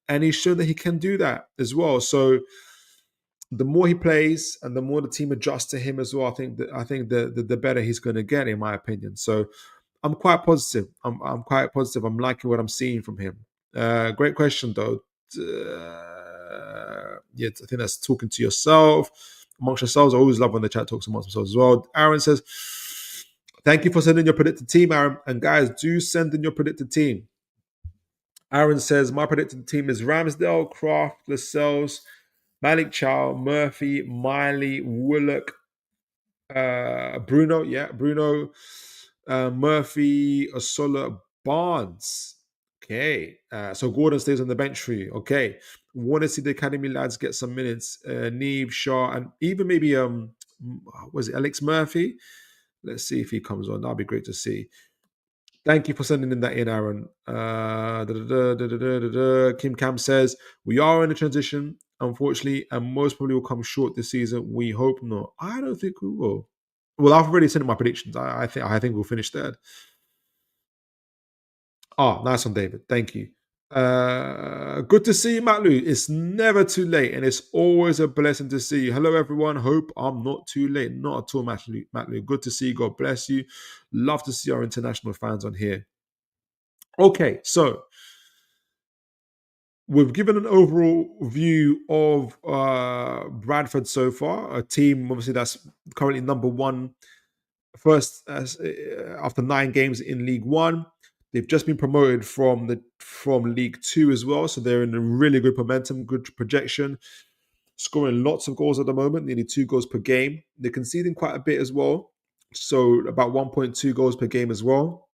S1: And he's shown that he can do that as well. So the more he plays and the more the team adjusts to him as well, I think the better he's going to get, in my opinion. So I'm quite positive. I'm quite positive. I'm liking what I'm seeing from him. Great question, though. Yeah, I think that's talking to yourself, amongst yourselves. I always love when the chat talks amongst themselves as well. Aaron says, thank you for sending your predicted team, Aaron. And guys, do send in your predicted team. Aaron says, my predicted team is Ramsdale, Kraft, Lascelles, Malik Chow, Murphy, Miley, Willock, Bruno, Murphy, Osola, Barnes. Okay, so Gordon stays on the bench for you. Okay, want to see the academy lads get some minutes. Neve, Shaw, and even maybe was it Alex Murphy? Let's see if he comes on. That'd be great to see. Thank you for sending in that in, Aaron. Kim Cam says, we are in a transition, unfortunately, and most probably will come short this season. We hope not. I don't think we will. Well, I've already sent my predictions. I think we'll finish third. Oh, nice one, David. Thank you. Good to see you, Matt Lou. It's never too late, and it's always a blessing to see you. Hello, everyone. Hope I'm not too late. Not at all, Matt Lou. Good to see you. God bless you. Love to see our international fans on here. Okay, so we've given an overall view of Bradford so far, a team obviously that's currently number one, first after 9 games in League One. They've just been promoted from League Two as well, so they're in a really good momentum, good projection, scoring lots of goals at the moment, nearly 2 goals per game. They're conceding quite a bit as well, so about 1.2 goals per game as well.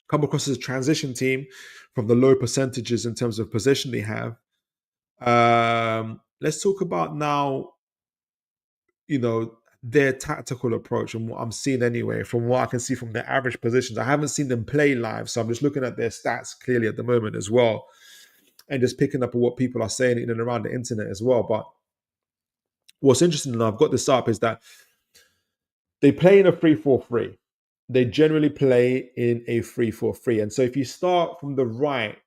S1: Come across as a transition team from the low percentages in terms of possession they have. Let's talk about now, their tactical approach and what I'm seeing anyway, from what I can see from their average positions. I haven't seen them play live, so I'm just looking at their stats clearly at the moment as well, and just picking up on what people are saying in and around the internet as well. But what's interesting, and I've got this up, is that they play in a 3-4-3. They generally play in a 3-4-3. And so if you start from the right,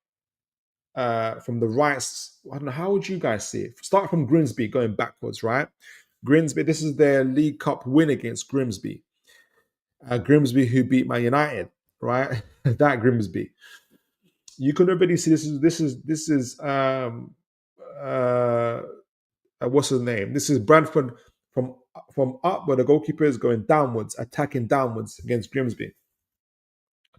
S1: I don't know, how would you guys see it? Start from Grimsby going backwards, right? Grimsby, this is their League Cup win against Grimsby. Grimsby who beat Man United, right? That Grimsby. You can already see this is what's his name? This is Bradford from up where the goalkeeper is going downwards, attacking downwards against Grimsby.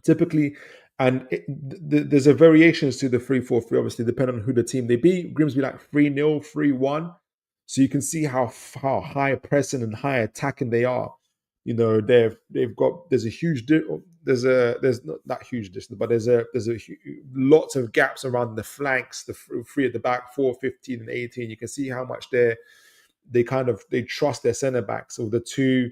S1: Typically, and there's a variations to the 3-4-3, obviously, depending on who the team they beat. Grimsby like 3-0, 3-1. So you can see how high pressing and high attacking they are. They've got there's not that huge distance, but there's lots of gaps around the flanks, the 3 at the back, 4, 15, and 18. You can see how much they trust their centre backs. So the two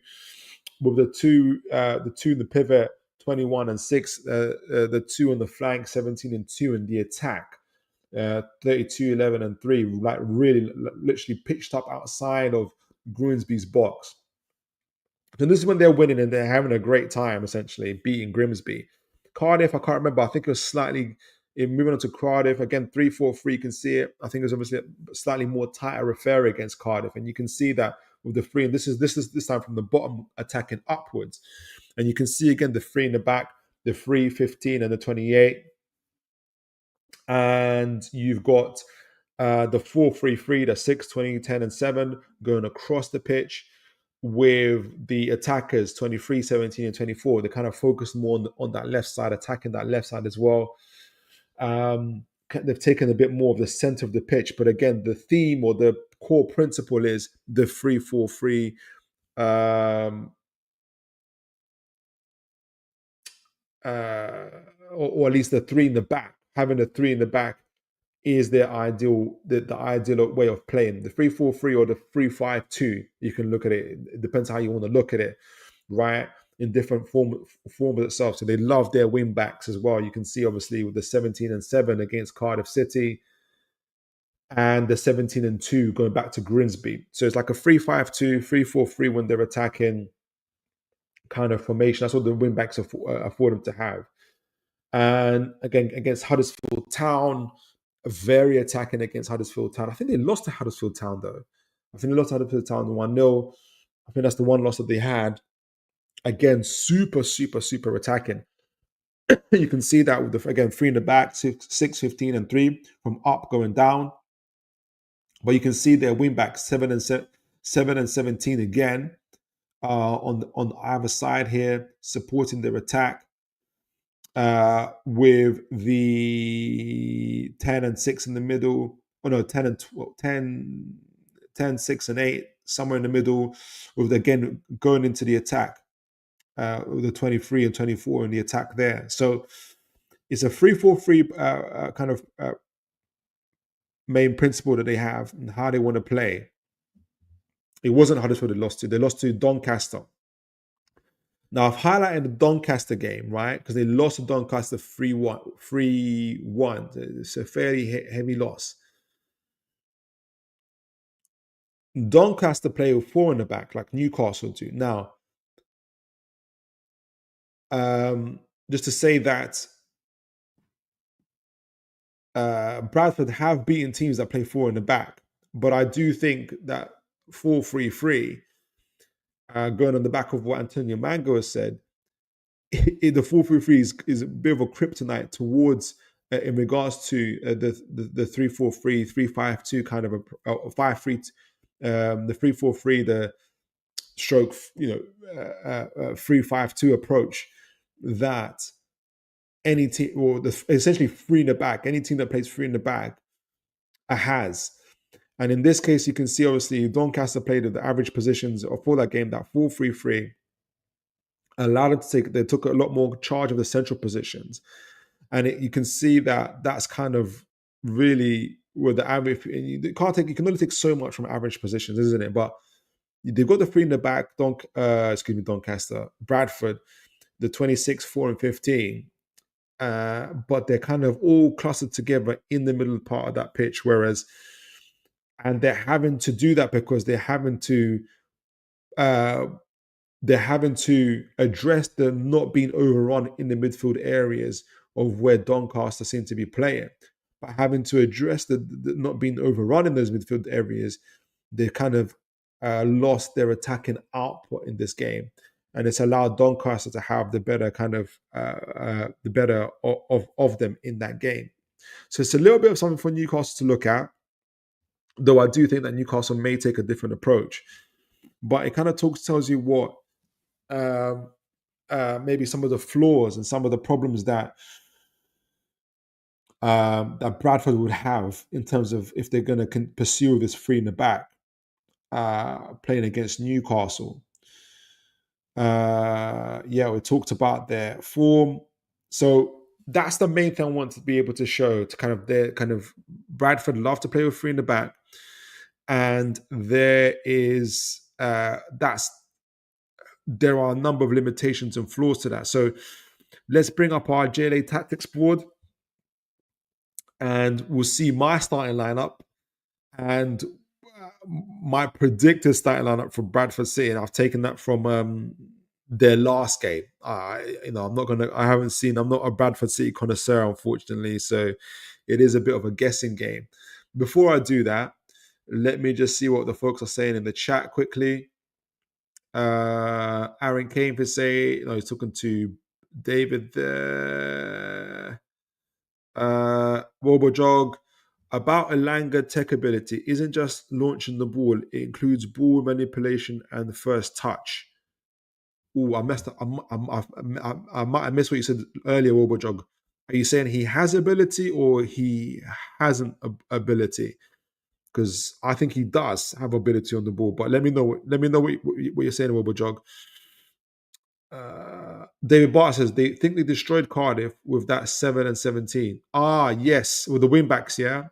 S1: in the pivot, 21 and 6, the 2 on the flank, 17 and 2 in the attack, 32, 11 and 3, like really literally pitched up outside of Grimsby's box. And this is when they're winning and they're having a great time, essentially, beating Grimsby. Cardiff, I can't remember. I think it was slightly, moving on to Cardiff, again, 3-4-3, you can see it. I think it was obviously a slightly more tighter affair against Cardiff. And you can see that with the 3, and this is this time from the bottom attacking upwards. And you can see, again, the 3 in the back, the 3, 15, and the 28. And you've got the 4-3-3, the 6, 20, 10, and 7 going across the pitch, with the attackers 23, 17, and 24. They kind of focus more on that left side, attacking that left side as well. They've taken a bit more of the center of the pitch, but again, the theme or the core principle is the 3-4-3. Or at least the 3 in the back. Having the 3 in the back is their ideal, the ideal way of playing. The 3-4-3 or the 3-5-2, you can look at it. It depends how you want to look at it, right? in different forms itself. So they love their wing backs as well. You can see obviously with the 17-7 against Cardiff City and the 17-2 going back to Grimsby. So it's like a 3-5-2, 3-4-3 when they're attacking kind of formation. That's what the wing backs afford them to have. And again, against Huddersfield Town, very attacking against Huddersfield Town. I think they lost to Huddersfield Town though. I think they lost to Huddersfield Town 1-0. I think that's the one loss that they had. Again, super, super, super attacking. You can see that with again 3 in the back, 6, 15, and 3 from up going down. But you can see their wing back 7 and 17 again on either side here, supporting their attack. With the 10 and 6 in the middle, 10 and 12, 10, 6 and 8, somewhere in the middle, with again going into the attack, with the 23 and 24 in the attack there. So it's a 3-4-3 kind of main principle that they have and how they want to play. It wasn't Huddersfield they lost to. They lost to Doncaster. Now, I've highlighted the Doncaster game, right? Because they lost to Doncaster 3-1. It's a fairly heavy loss. Doncaster play with 4 in the back, like Newcastle do. Now, just to say that Bradford have beaten teams that play 4 in the back, but I do think that 4-3-3, going on the back of what Antonio Mango has said, the 4-3-3 is a bit of a kryptonite towards in regards to the 3-4-3, 3-5-2 kind of a 5-3, the 3-4-3, the stroke 3-5-2 approach that any team, or essentially 3 in the back, any team that plays 3 in the back has. And in this case, you can see obviously Doncaster played at the average positions for that game, that 4-3-3. Allowed them to they took a lot more charge of the central positions, and you can see that that's kind of really where the average. You can only take so much from average positions, isn't it? But they've got the 3 in the back. Doncaster, Bradford, the 26, 4, and 15. But they're kind of all clustered together in the middle part of that pitch, and they're having to do that because they're having to address the not being overrun in the midfield areas of where Doncaster seem to be playing. But having to address the not being overrun in those midfield areas, they've kind of lost their attacking output in this game. And it's allowed Doncaster to have the better kind of the better of them in that game. So it's a little bit of something for Newcastle to look at, though I do think that Newcastle may take a different approach. But it kind of tells you what maybe some of the flaws and some of the problems that that Bradford would have in terms of if they're going to pursue this 3 in the back, playing against Newcastle. We talked about their form. So that's the main thing I want to be able to show, to Bradford love to play with 3 in the back. And there are a number of limitations and flaws to that. So let's bring up our JLA Tactics board, and we'll see my starting lineup and my predicted starting lineup for Bradford City. And I've taken that from their last game. I'm not a Bradford City connoisseur, unfortunately, so it is a bit of a guessing game. Before I do that, let me just see what the folks are saying in the chat quickly. Aaron Kane for say, he's talking to David there. Wobojog, about Elanga tech ability, isn't just launching the ball, it includes ball manipulation and the first touch. I messed up. I might have missed what you said earlier, Wobojog. Are you saying he has ability or he hasn't ability? Because I think he does have ability on the ball. But let me know what you're saying, Wobojog. David Bart says they think they destroyed Cardiff with that 7 and 17. Yes, with the wing backs. Yeah,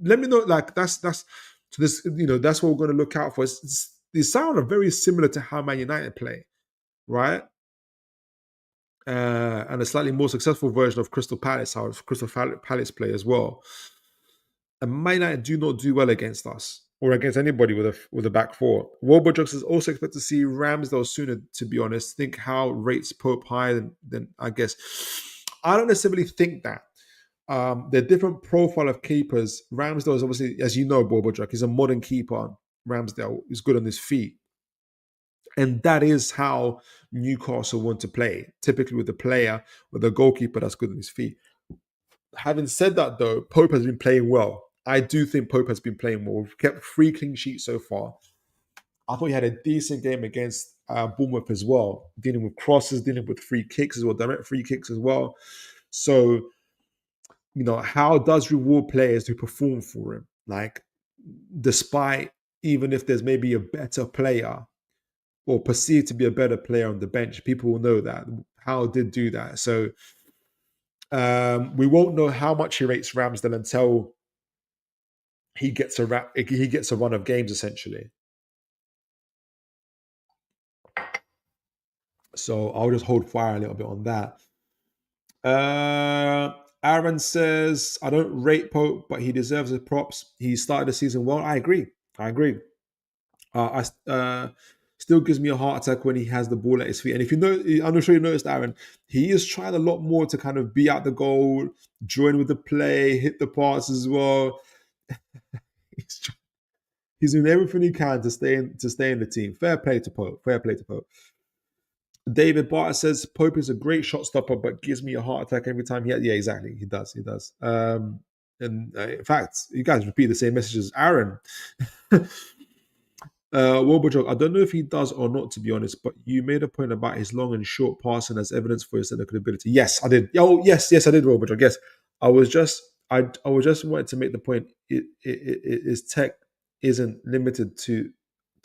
S1: let me know. Like that's so this that's what we're going to look out for. They sound very similar to how Man United play, right? and a slightly more successful version of Crystal Palace, how Crystal Palace play as well. And Man United do not do well against us or against anybody with a back four. Warburg is also expected to see Ramsdale sooner, to be honest. Think how rates Pope higher than I guess. I don't necessarily think that. The different profile of keepers. Ramsdale is obviously, as you know, Borbodrak, he's a modern keeper. Ramsdale is good on his feet. And that is how Newcastle want to play, typically with a player, with a goalkeeper that's good on his feet. Having said that, though, Pope has been playing well. I do think Pope has been playing well. We've kept 3 clean sheets so far. I thought he had a decent game against Bournemouth as well, dealing with crosses, dealing with free kicks as well, direct free kicks as well. So, how does reward players who perform for him? Like, despite, even if there's maybe a better player or perceived to be a better player on the bench, people will know that. How did do that. So, we won't know how much he rates Ramsdale until he gets a run of games, essentially. So I'll just hold fire a little bit on that. Aaron says, I don't rate Pope, but he deserves his props. He started the season well. I agree. I still gives me a heart attack when he has the ball at his feet. And if you know, I'm not sure you noticed, Aaron, he is trying a lot more to kind of be out the goal, join with the play, hit the pass as well. He's doing everything he can to stay in the team. Fair play to Pope. David Barter says Pope is a great shot stopper, but gives me a heart attack every time. Yeah, exactly. He does. And in fact, you guys repeat the same message as Aaron. Wobajok, I don't know if he does or not, to be honest, but you made a point about his long and short passing as evidence for his technical ability. Yes, I did. Oh, yes, I did, Wobajok. Yes, I was just wanted to make the point. His tech isn't limited to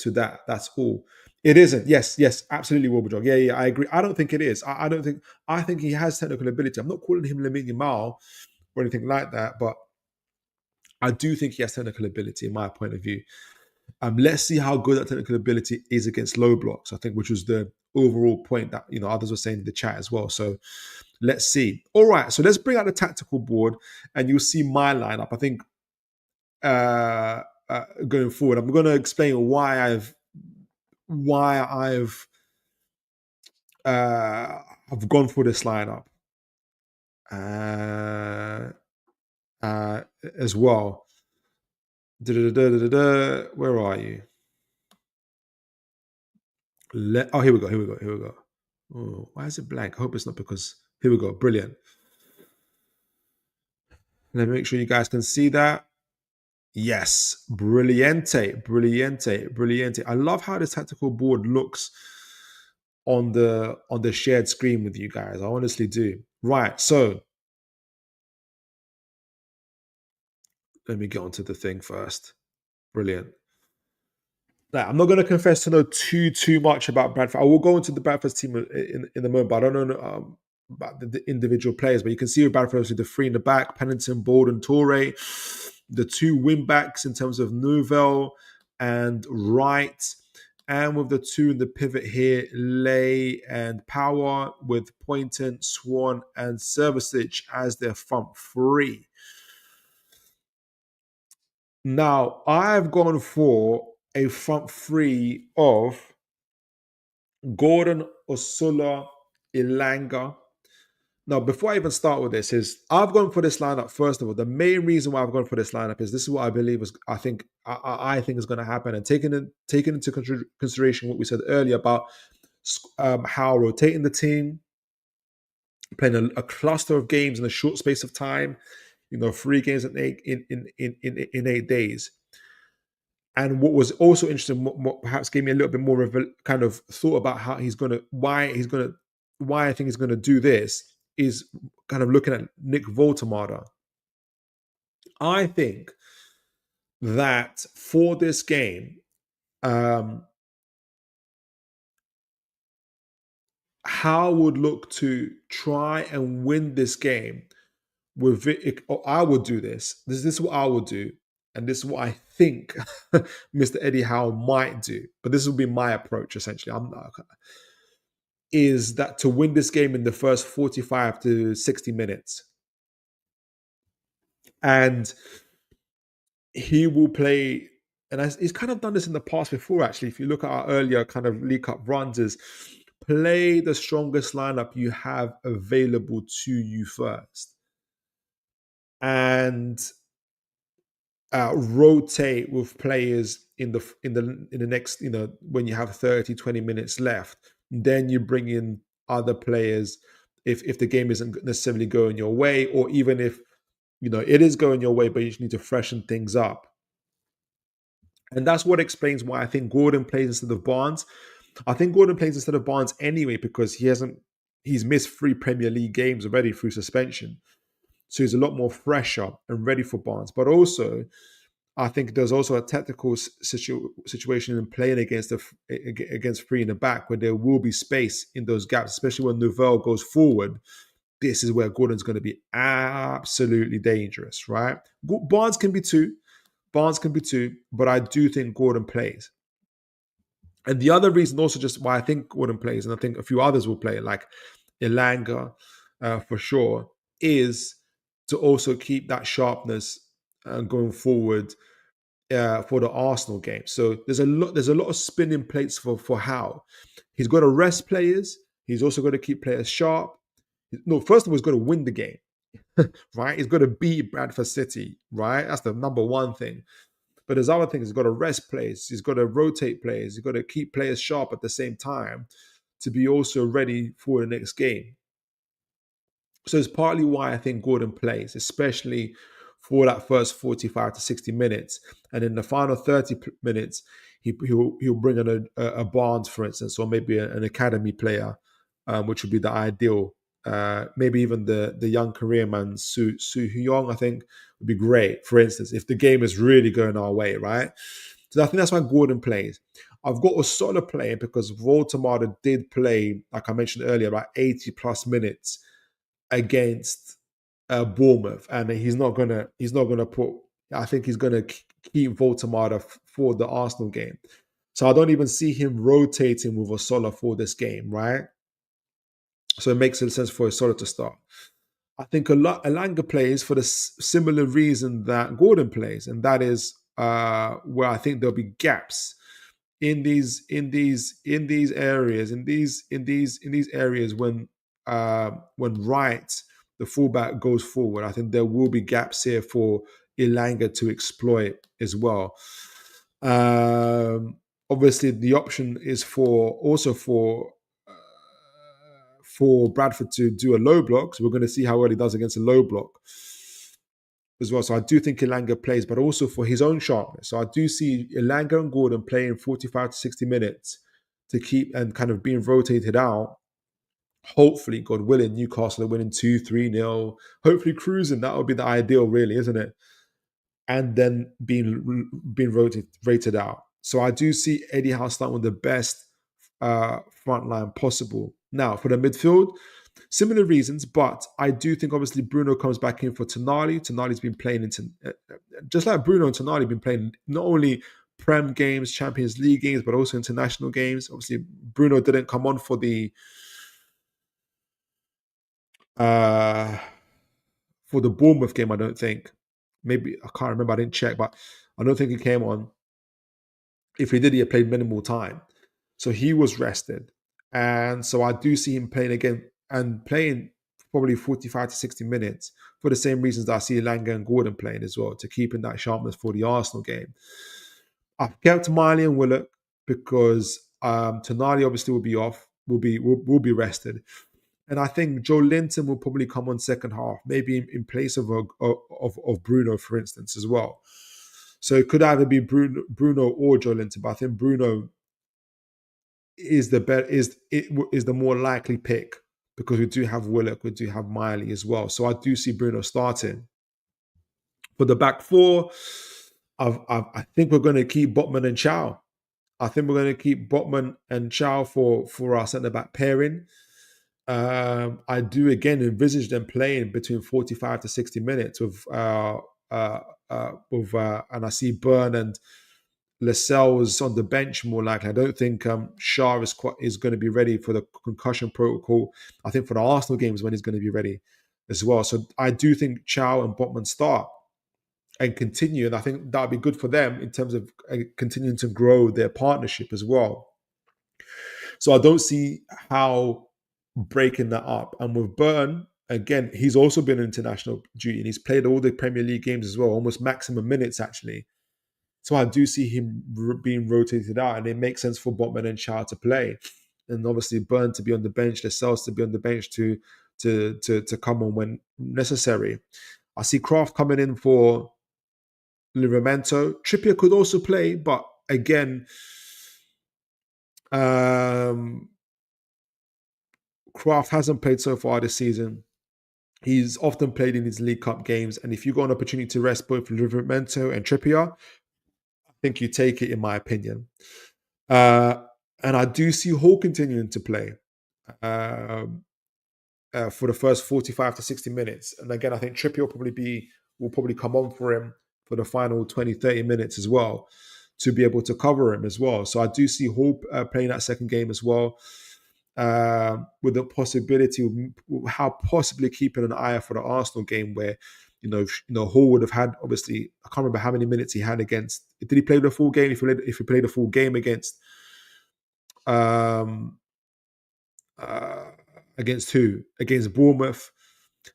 S1: that. That's all. It isn't. Yes, absolutely, Wobajok. Yeah, I agree. I don't think it is. I think he has technical ability. I'm not calling him Lamine Yamal or anything like that, but I do think he has technical ability, in my point of view. Let's see how good that technical ability is against low blocks, I think, which was the overall point that others were saying in the chat as well. So let's see. All right, so let's bring out the tactical board and you'll see my lineup. I think going forward, I'm going to explain why I've gone for this lineup as well. Where are you? Here we go. Oh, why is it blank? I hope it's not because... Here we go. Brilliant. Let me make sure you guys can see that. Yes. Brilliante. I love how the tactical board looks on the shared screen with you guys. I honestly do. Right. So let me get onto the thing first. Brilliant. Now, I'm not going to confess to know too much about Bradford. I will go into the Bradford team in a moment, but I don't know about the individual players. But you can see with Bradford, obviously, the 3 in the back, Pennington, Borden, Torre, the 2 wing backs in terms of Nouvel and Wright, and with the 2 in the pivot here, Lay and Power, with Poynton, Swan, and Servicic as their front 3. Now, I've gone for a front 3 of Gordon, Osula, Ilanga. Now, before I even start with this, I've gone for this lineup. First of all, the main reason why I've gone for this lineup is this is what I believe I think is going to happen, and taking into consideration what we said earlier about how rotating the team, playing a cluster of games in a short space of time, 3 games in 8 days. And what was also interesting, what perhaps gave me a little bit more of a kind of thought about why I think he's going to do this, is kind of looking at Nick Voltemada. I think that for this game, Howe would look to try and win this game with it. I would do this. This is what I would do. And this is what I think Mr. Eddie Howe might do. But this will be my approach, essentially. is that to win this game in the first 45 to 60 minutes. And he will play, and he's kind of done this in the past before, actually. If you look at our earlier kind of League Cup runs, is play the strongest lineup you have available to you first. And rotate with players in the next, when you have 30, 20 minutes left. Then you bring in other players if the game isn't necessarily going your way, or even if it is going your way, but you just need to freshen things up. And that's what explains why I think Gordon plays instead of Barnes. I think Gordon plays instead of Barnes anyway because he's missed 3 Premier League games already through suspension. So he's a lot more fresher and ready for Barnes. But also, I think there's also a tactical situation in playing against 3 in the back where there will be space in those gaps, especially when Novell goes forward. This is where Gordon's going to be absolutely dangerous, right? Barnes can be two, but I do think Gordon plays. And the other reason also just why I think Gordon plays, and I think a few others will play, like Elanga for sure, is to also keep that sharpness going forward for the Arsenal game. So there's a lot of spinning plates for Howe. He's got to rest players. He's also got to keep players sharp. No, first of all, he's got to win the game, right? He's got to beat Bradford City, right? That's the number one thing. But there's other things. He's got to rest players. He's got to rotate players. He's got to keep players sharp at the same time to be also ready for the next game. So it's partly why I think Gordon plays, especially for that first 45 to 60 minutes. And in the final 30 minutes, he'll bring in a Barnes, for instance, or maybe an academy player, which would be the ideal. Maybe even the young Korean man, Su Hyung, I think, would be great, for instance, if the game is really going our way, right? So I think that's why Gordon plays. I've got Osola playing because Voltemada did play, like I mentioned earlier, about 80 plus minutes against Bournemouth, and he's not gonna put. I think he's gonna keep Voltemada for the Arsenal game. So I don't even see him rotating with Osola for this game, right? So it makes sense for Osola to start. I think Elanga plays for the similar reason that Gordon plays, and that is where I think there'll be gaps in these areas when Wright, the fullback, goes forward. I think there will be gaps here for Elanga to exploit as well. Obviously, the option is for Bradford to do a low block. So we're going to see how well he does against a low block as well. So I do think Elanga plays, but also for his own sharpness. So I do see Elanga and Gordon playing 45 to 60 minutes to keep and kind of being rotated out. Hopefully, God willing, Newcastle are winning 2-3-0. Hopefully cruising. That would be the ideal, really, isn't it? And then being rotated out. So I do see Eddie Howe starting with the best front line possible. Now, for the midfield, similar reasons, but I do think obviously Bruno comes back in for Tonali. Tonali's been playing just like Bruno and Tonali have been playing not only Prem games, Champions League games, but also international games. Obviously, Bruno didn't come on for the Bournemouth game, I don't think. Maybe, I can't remember, I didn't check, but I don't think he came on. If he did, he had played minimal time. So he was rested. And so I do see him playing again and playing probably 45 to 60 minutes for the same reasons that I see Elanga and Gordon playing as well, to keep in that sharpness for the Arsenal game. I've kept Miley and Willock because Tonali obviously will be off, will be rested. And I think Joe Linton will probably come on second half, maybe in place of Bruno, for instance, as well. So it could either be Bruno or Joe Linton, but I think Bruno is the more likely pick because we do have Willock, we do have Miley as well. So I do see Bruno starting. For the back four, I think we're going to keep Botman and Chow. I think we're going to keep Botman and Chow for our centre-back pairing. I do again envisage them playing between 45 to 60 minutes with and I see Burn Lascelles on the bench more likely. I don't think Shah is going to be ready for the concussion protocol. I think for the Arsenal games when he's going to be ready as well. So I do think Chow and Botman start and continue, and I think that'll be good for them in terms of continuing to grow their partnership as well. So I don't see how breaking that up. And with Burton, again, he's also been on international duty and he's played all the Premier League games as well, almost maximum minutes actually. So I do see him being rotated out, and it makes sense for Botman and Shaw to play, and obviously Burn to be on the bench, the Cells to be on the bench to come on when necessary. I see Kraft coming in for Livramento. Trippier could also play, but again, Kraft hasn't played so far this season. He's often played in his League Cup games, and if you got an opportunity to rest both Livramento and Trippier, I think you take it, in my opinion. And I do see Hall continuing to play for the first 45 to 60 minutes. And again, I think Trippier will probably come on for him for the final 20, 30 minutes as well to be able to cover him as well. So I do see Hall playing that second game as well. With the possibility of how possibly keeping an eye for the Arsenal game where, Hall would have had, obviously, I can't remember how many minutes he had against. Did he play the full game? If he played the full game against who? Against Bournemouth,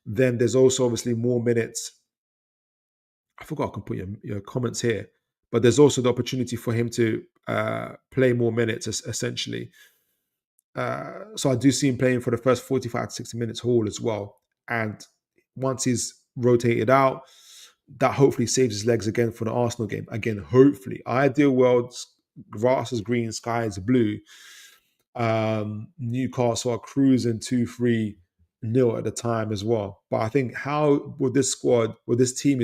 S1: then there's also obviously more minutes. I forgot I can put your comments here, but there's also the opportunity for him to play more minutes, essentially. So I do see him playing for the first 45 to 60 minutes Hall as well. And once he's rotated out, that hopefully saves his legs again for the Arsenal game. Again, hopefully. Ideal world, grass is green, sky is blue. Newcastle are cruising 2-3-0 at the time as well. But I think how would this team,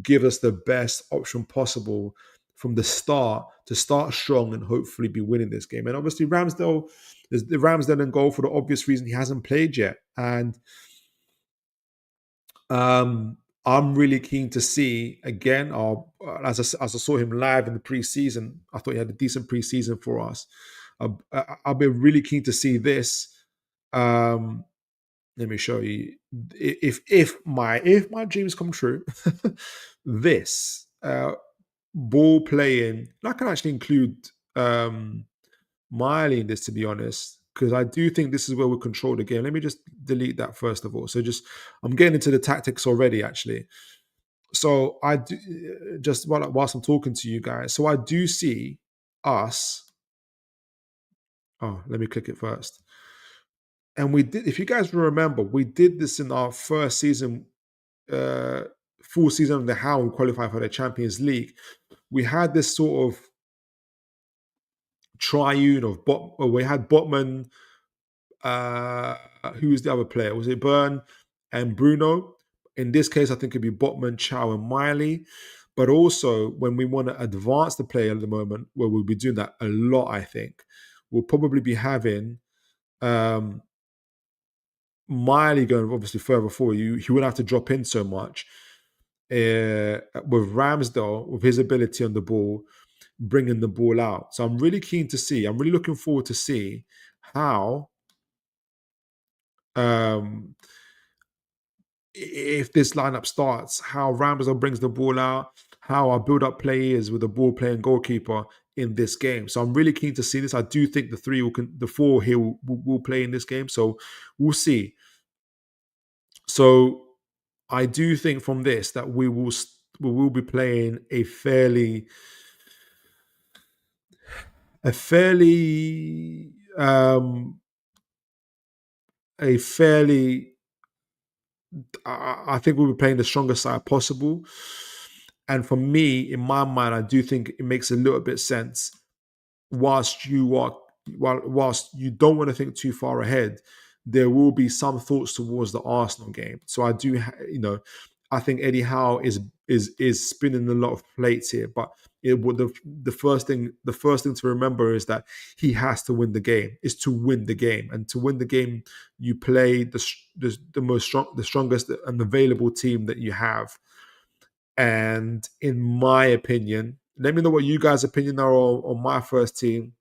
S1: give us the best option possible from the start to start strong and hopefully be winning this game? And obviously Ramsdale, there's the Ramsdale in goal for the obvious reason he hasn't played yet. And I'm really keen to see, again, as I saw him live in the preseason, I thought he had a decent preseason for us. I'll be really keen to see this. Let me show you. If my dreams come true, this ball playing, I can actually include Miley in this, to be honest, because I do think this is where we control the game. Let me just delete that first of all. So I'm getting into the tactics already, actually. So I do, just whilst I'm talking to you guys, so I do see us. Oh, let me click it first. And we did, if you guys remember, we did this in our first season, full season of the how we qualified for the Champions League. We had this sort of triune of we had Botman, who was the other player? Was it Byrne and Bruno? In this case, I think it'd be Botman, Chow, and Miley. But also, when we want to advance the player at the moment, where we'll be doing that a lot, I think, we'll probably be having Miley going obviously further forward. He wouldn't have to drop in so much. With Ramsdale, with his ability on the ball, bringing the ball out. So I'm really keen to see. I'm really looking forward to see how, if this lineup starts, how Ramsdale brings the ball out, how our build-up play is with the ball-playing goalkeeper in this game. So I'm really keen to see this. I do think the four here will play in this game. So we'll see. So I do think from this that we will be playing a fairly I think we'll be playing the strongest side possible. And for me, in my mind, I do think it makes a little bit sense whilst you don't want to think too far ahead, there will be some thoughts towards the Arsenal game. So I do, I think Eddie Howe is spinning a lot of plates here. But the first thing to remember is that he has to win the game. Is to win the game, and to win the game, you play the strongest and available team that you have. And in my opinion, Let me know what you guys' opinion are on my first team.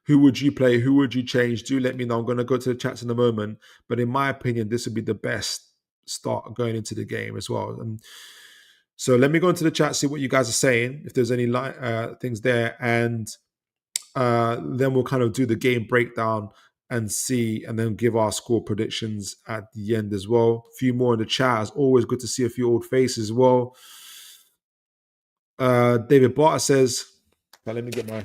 S1: Who would you play? Who would you change? Do let me know. I'm going to go to the chats in a moment. But in my opinion, this would be the best start going into the game as well. And so let me go into the chat, see what you guys are saying, if there's any things there. And then we'll kind of do the game breakdown and see, and then give our score predictions at the end as well. A few more in the chat. It's always good to see a few old faces as well. David Barter says, let me get my...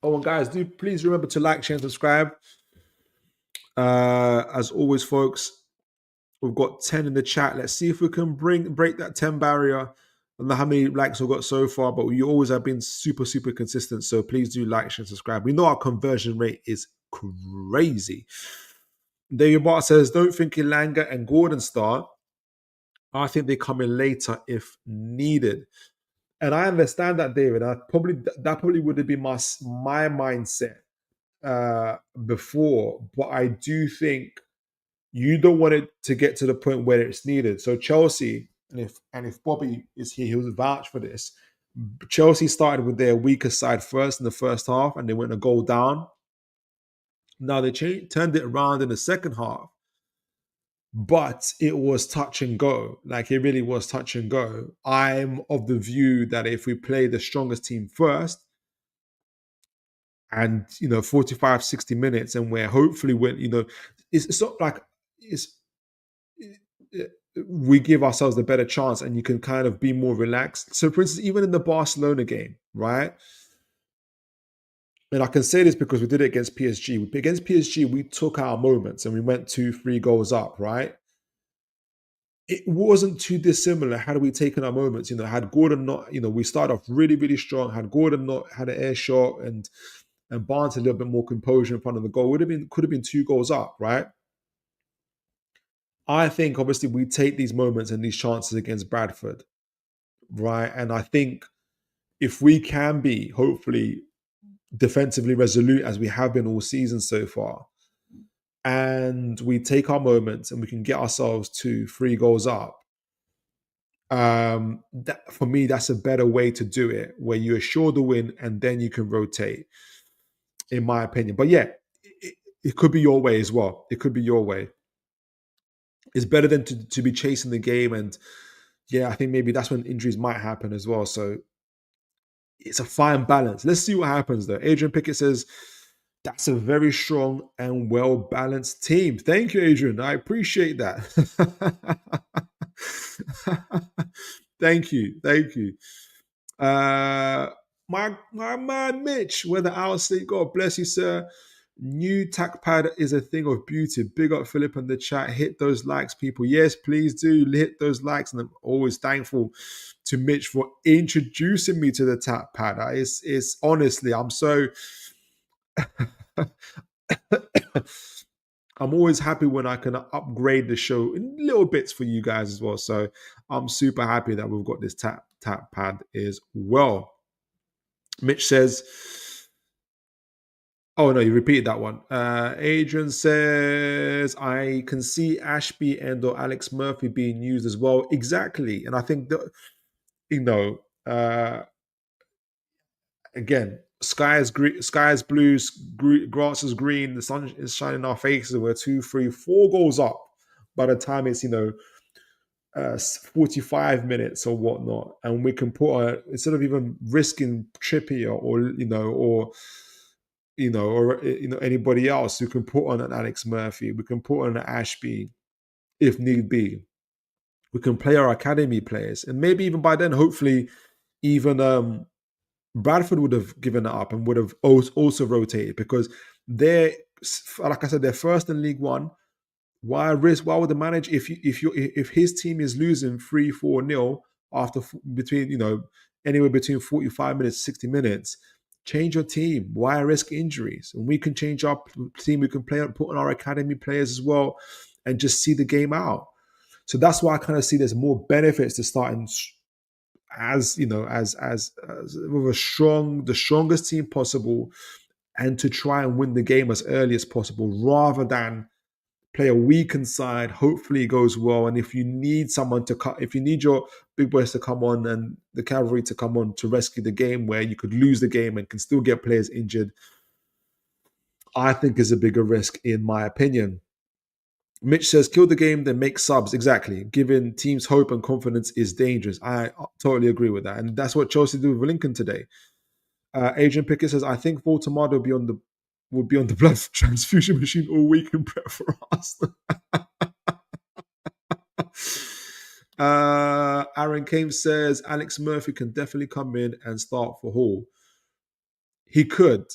S1: Oh, and guys, do please remember to like, share, and subscribe. As always, folks, we've got 10 in the chat. Let's see if we can break that 10 barrier. I don't know how many likes we've got so far, but we always have been super, super consistent. So please do like, share, and subscribe. We know our conversion rate is crazy. David Bart says, don't think Elanga and Gordon start. I think they come in later if needed. And I understand that, David. That probably would have been my mindset before, but I do think you don't want it to get to the point where it's needed. So Chelsea, and if Bobby is here, he'll vouch for this. Chelsea started with their weaker side first in the first half, and they went a goal down. Now they turned it around in the second half, but it was touch and go. Like, it really was touch and go. I'm of the view that if we play the strongest team first, and 45, 60 minutes, and we're hopefully it's not like we give ourselves the better chance, and you can kind of be more relaxed. So for instance, even in the Barcelona game, right? And I can say this because we did it against PSG. Against PSG, we took our moments and we went 2-3 goals up, right? It wasn't too dissimilar had we taken our moments. Had Gordon not, we started off really, really strong. Had Gordon not had an air shot and Barnes a little bit more composure in front of the goal, could have been 2 goals up, right? I think obviously we take these moments and these chances against Bradford, right? And I think if we can be hopefully defensively resolute as we have been all season so far, and we take our moments and we can get ourselves 2-3 goals up, for me, that's a better way to do it, where you assure the win and then you can rotate, in my opinion. But yeah, it could be your way as well. It could be your way. It's better than to be chasing the game. And yeah, I think maybe that's when injuries might happen as well. So it's a fine balance. Let's see what happens though. Adrian Pickett says, that's a very strong and well-balanced team. Thank you, Adrian. I appreciate that. Thank you. My man Mitch, whether I'll sleep, God bless you, sir. New tack pad is a thing of beauty. Big up Philip in the chat. Hit those likes, people. Yes, please do hit those likes. And I'm always thankful to Mitch for introducing me to the tack pad. It's honestly, I'm so I'm always happy when I can upgrade the show in little bits for you guys as well. So I'm super happy that we've got this tap pad as well. Mitch says, oh no, you repeated that one. Adrian says, I can see Ashby and or Alex Murphy being used as well. Exactly. And I think that, again, sky is blue, grass is green, the sun is shining in our faces, and we're 2, 3, 4 goals up by the time it's 45 minutes or whatnot, and we can put instead of even risking Trippier or anybody else, who can put on an Alex Murphy, we can put on an Ashby if need be. We can play our academy players, and maybe even by then, hopefully, even Bradford would have given it up and would have also rotated, because they're, like I said, they're first in League One. Why risk? Why would the manager, if his team is losing 3-4-0 after anywhere between 45 minutes 60 minutes, change your team. Why risk injuries? And we can change our team. We can put on our academy players as well, and just see the game out. So that's why I kind of see there's more benefits to starting as with the strongest team possible, and to try and win the game as early as possible, rather than play a weakened side. Hopefully it goes well. And if you need someone to cut, if you need your big boys to come on and the cavalry to come on to rescue the game where you could lose the game and can still get players injured, I think is a bigger risk in my opinion. Mitch says, kill the game, then make subs. Exactly. Giving teams hope and confidence is dangerous. I totally agree with that. And that's what Chelsea do with Lincoln today. Adrian Pickett says, I think Baltimore will be on the blood transfusion machine all week and prep for us. Aaron Kame says, Alex Murphy can definitely come in and start for Hall. He could.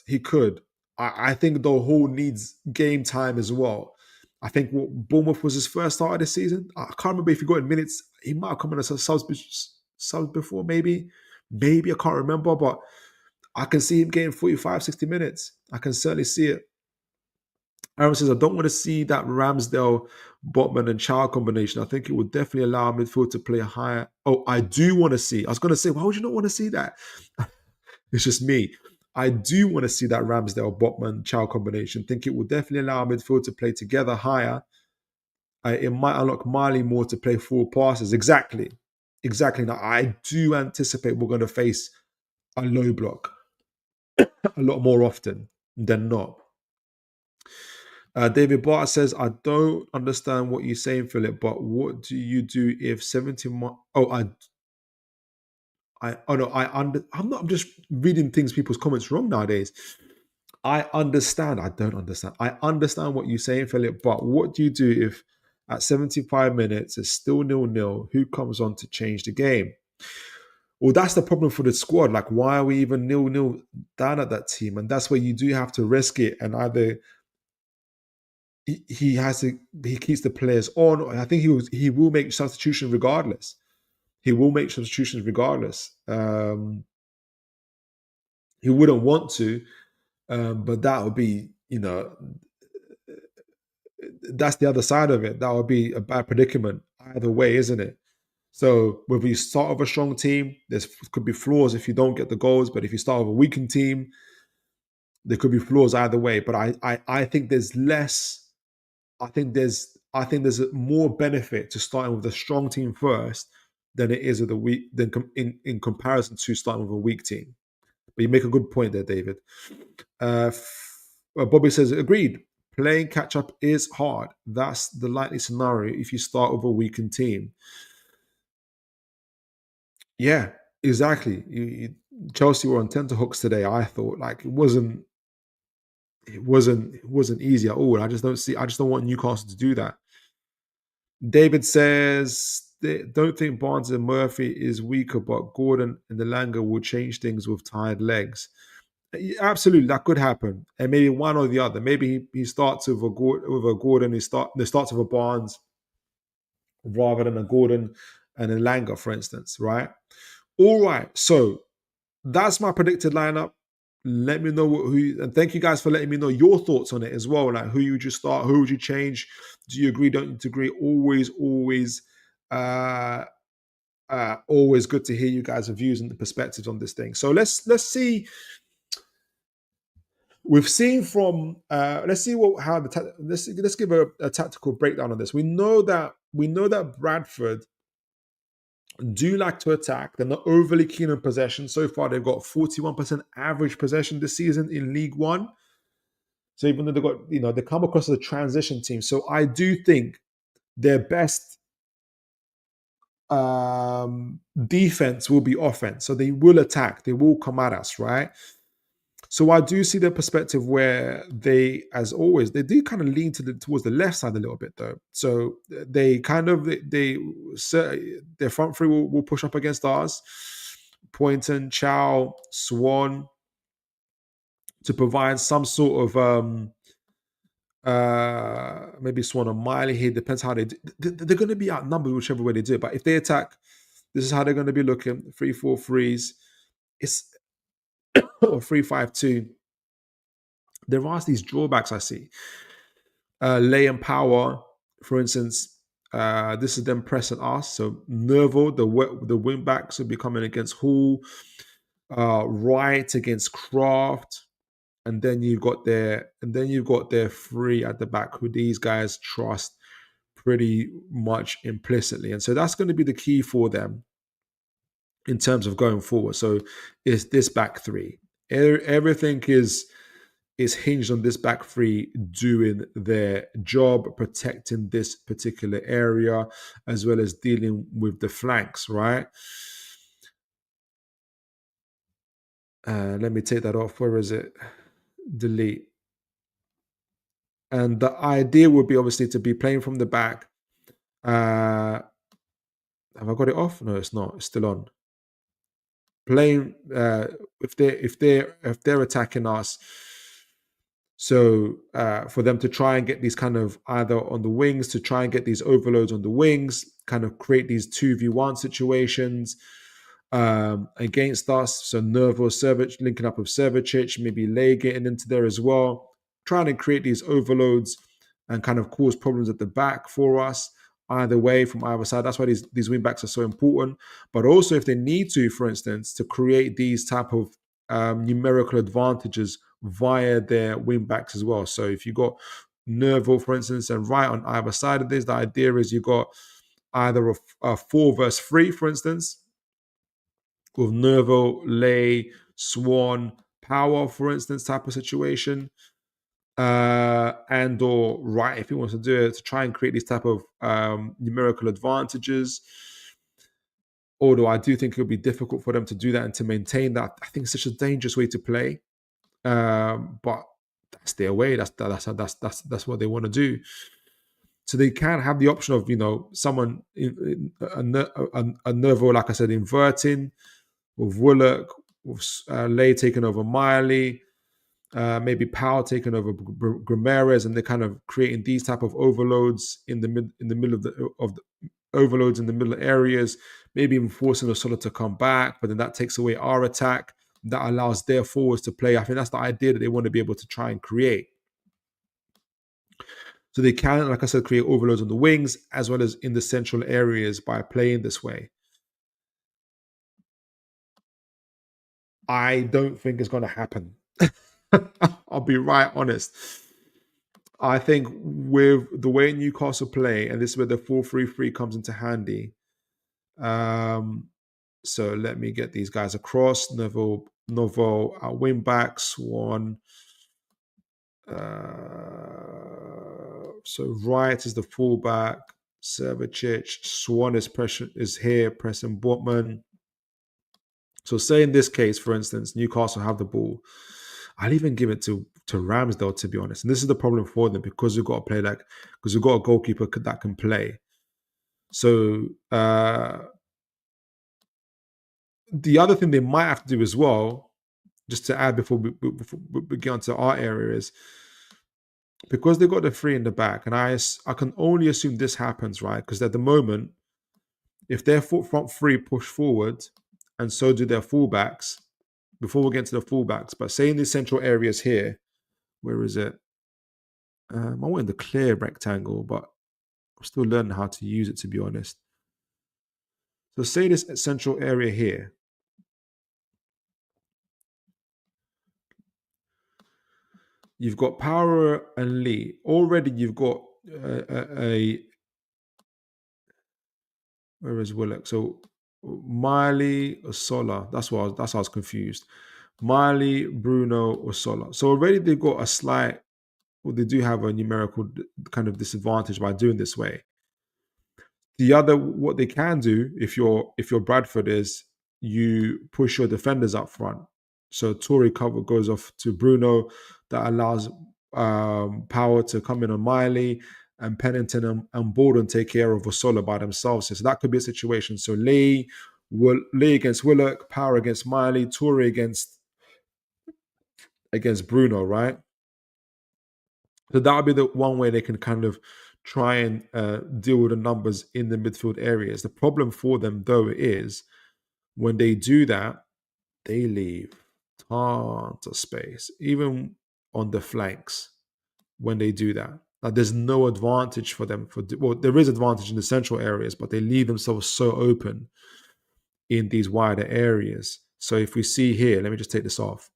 S1: I think the Hall needs game time as well. I think Bournemouth was his first start of the season. I can't remember if he got in minutes. He might have come in as a subs before, maybe. Maybe, I can't remember, but I can see him getting 45, 60 minutes. I can certainly see it. Aaron says, I don't want to see that Ramsdale, Botman, and Chow combination. I think it would definitely allow midfield to play higher. Oh, I do want to see. I was going to say, why would you not want to see that? It's just me. I do want to see that Ramsdale, Botman, Chow combination. I think it will definitely allow midfield to play together higher. It might unlock Marley more to play full passes. Exactly. Now, I do anticipate we're going to face a low block a lot more often than not. David Barter says, I don't understand what you're saying, Philip, but what do you do if 70 I'm just reading people's comments wrong nowadays. I understand. I don't understand. I understand what you're saying, Philip, but what do you do if at 75 minutes it's still 0-0? Who comes on to change the game? Well, that's the problem for the squad. Like, why are we even 0-0 down at that team? And that's where you do have to risk it and either he keeps the players on. I think he will make substitutions regardless. He wouldn't want to, but that would be, that's the other side of it. That would be a bad predicament either way, isn't it? So whether you start with a strong team, could be flaws if you don't get the goals. But if you start with a weakened team, there could be flaws either way. But I think there's less. I think there's more benefit to starting with a strong team first than it is with a weak in comparison to starting with a weak team. But you make a good point there, David. Bobby says, agreed. Playing catch up is hard. That's the likely scenario if you start with a weakened team. Yeah, exactly. Chelsea were on tenterhooks today. I thought it wasn't easy at all. I just don't want Newcastle to do that. David says they don't think Barnes and Murphy is weaker, but Gordon and Elanga will change things with tired legs. Absolutely, that could happen, and maybe one or the other. Maybe he starts with a Gordon. He starts with a Barnes rather than a Gordon and a Elanga, for instance, right? All right, so that's my predicted lineup. Let me know and thank you guys for letting me know your thoughts on it as well. Like, who would you start? Who would you change? Do you agree? Don't you agree? Always good to hear you guys' views and the perspectives on this thing. So let's see. We've seen from let's give a tactical breakdown on this. We know that Bradford do like to attack. They're not overly keen on possession. So far, they've got 41% average possession this season in League One. So even though they come across as a transition team. So I do think their best defense will be offense. So they will attack. They will come at us, right? So I do see the perspective where they, as always, they do kind of lean towards the left side a little bit, though. So their front three will push up against ours. Poynton, Chow, Swan, to provide some sort of maybe Swan or Miley here. Depends how they do. They're going to be outnumbered whichever way they do. But if they attack, this is how they're going to be looking: 3-4-3s. It's or 3-5-2. There are these drawbacks I see. Lay and Power, for instance, this is them pressing us. So Nerval, the wing backs will be coming against Hall. Wright against Kraft. and then you've got their three at the back who these guys trust pretty much implicitly. And so that's going to be the key for them in terms of going forward. So it's this back three. Everything is hinged on this back three doing their job, protecting this particular area, as well as dealing with the flanks, right? Let me take that off. Where is it? Delete. And the idea would be obviously to be playing from the back. Have I got it off? No, it's not. It's still on. Playing if they're attacking us. So for them to try and get these kind of either on the wings, to try and get these overloads on the wings, kind of create these 2v1 situations against us. So Nervo, Servic linking up with Servicic, maybe Lay getting into there as well, trying to create these overloads and kind of cause problems at the back for us, either way, from either side. That's why these wing backs are so important. But also if they need to, for instance, to create these type of numerical advantages via their wing backs as well. So if you got Nervo, for instance, and Wright on either side of this, the idea is you got either a 4 versus 3, for instance, with Nervo, Lay, Swan, Power, for instance, type of situation. And or Wright, if he wants to do it, to try and create these type of numerical advantages. Although I do think it'll be difficult for them to do that and to maintain that. I think it's such a dangerous way to play. But that's their way. That's what they want to do. So they can have the option of someone a Nervo, like I said, inverting with Willock, with Lay taking over Miley, maybe Powell taking over Grimares, and they're kind of creating these type of overloads in the middle of the overloads in the middle areas, maybe even forcing the Solo to come back, but then that takes away our attack. That allows their forwards to play. I think that's the idea that they want to be able to try and create. So they can, like I said, create overloads on the wings as well as in the central areas by playing this way. I don't think it's going to happen. I'll be right honest. I think with the way Newcastle play, and this is where the 4-3-3 comes into handy. So let me get these guys across. Novo at wing back, Swan. So Wright is the fullback. Servicic, Swan is here pressing Botman. So say in this case, for instance, Newcastle have the ball. I'll even give it to Ramsdale, to be honest. And this is the problem for them because we've got to play because we've got a goalkeeper that can play. So the other thing they might have to do as well, just to add before we get onto our area, is because they've got the 3 in the back, and I can only assume this happens, right? Because at the moment, if their front 3 push forward, and so do their fullbacks, before we get to the fullbacks, but say in these central areas here, where is it? I want the clear rectangle, but I'm still learning how to use it, to be honest. So say this central area here. You've got Power and Lee. Already you've got where is Willock? So Miley or Sola. That's why I was confused. Miley, Bruno, or Sola. So already they've got a slight, well, they do have a numerical kind of disadvantage by doing this way. What they can do if you're Bradford is you push your defenders up front. So Tory cover goes off to Bruno. That allows Power to come in on Miley, and Pennington and Borden take care of Osola by themselves. So that could be a situation. So Lee against Willock, Power against Miley, Tory against Bruno, right? So that would be the one way they can kind of try and deal with the numbers in the midfield areas. The problem for them, though, is when they do that, they leave tons of space, even on the flanks. When they do that, there's no advantage for them. There is advantage in the central areas, but they leave themselves so open in these wider areas. So if we see here, let me just take this off.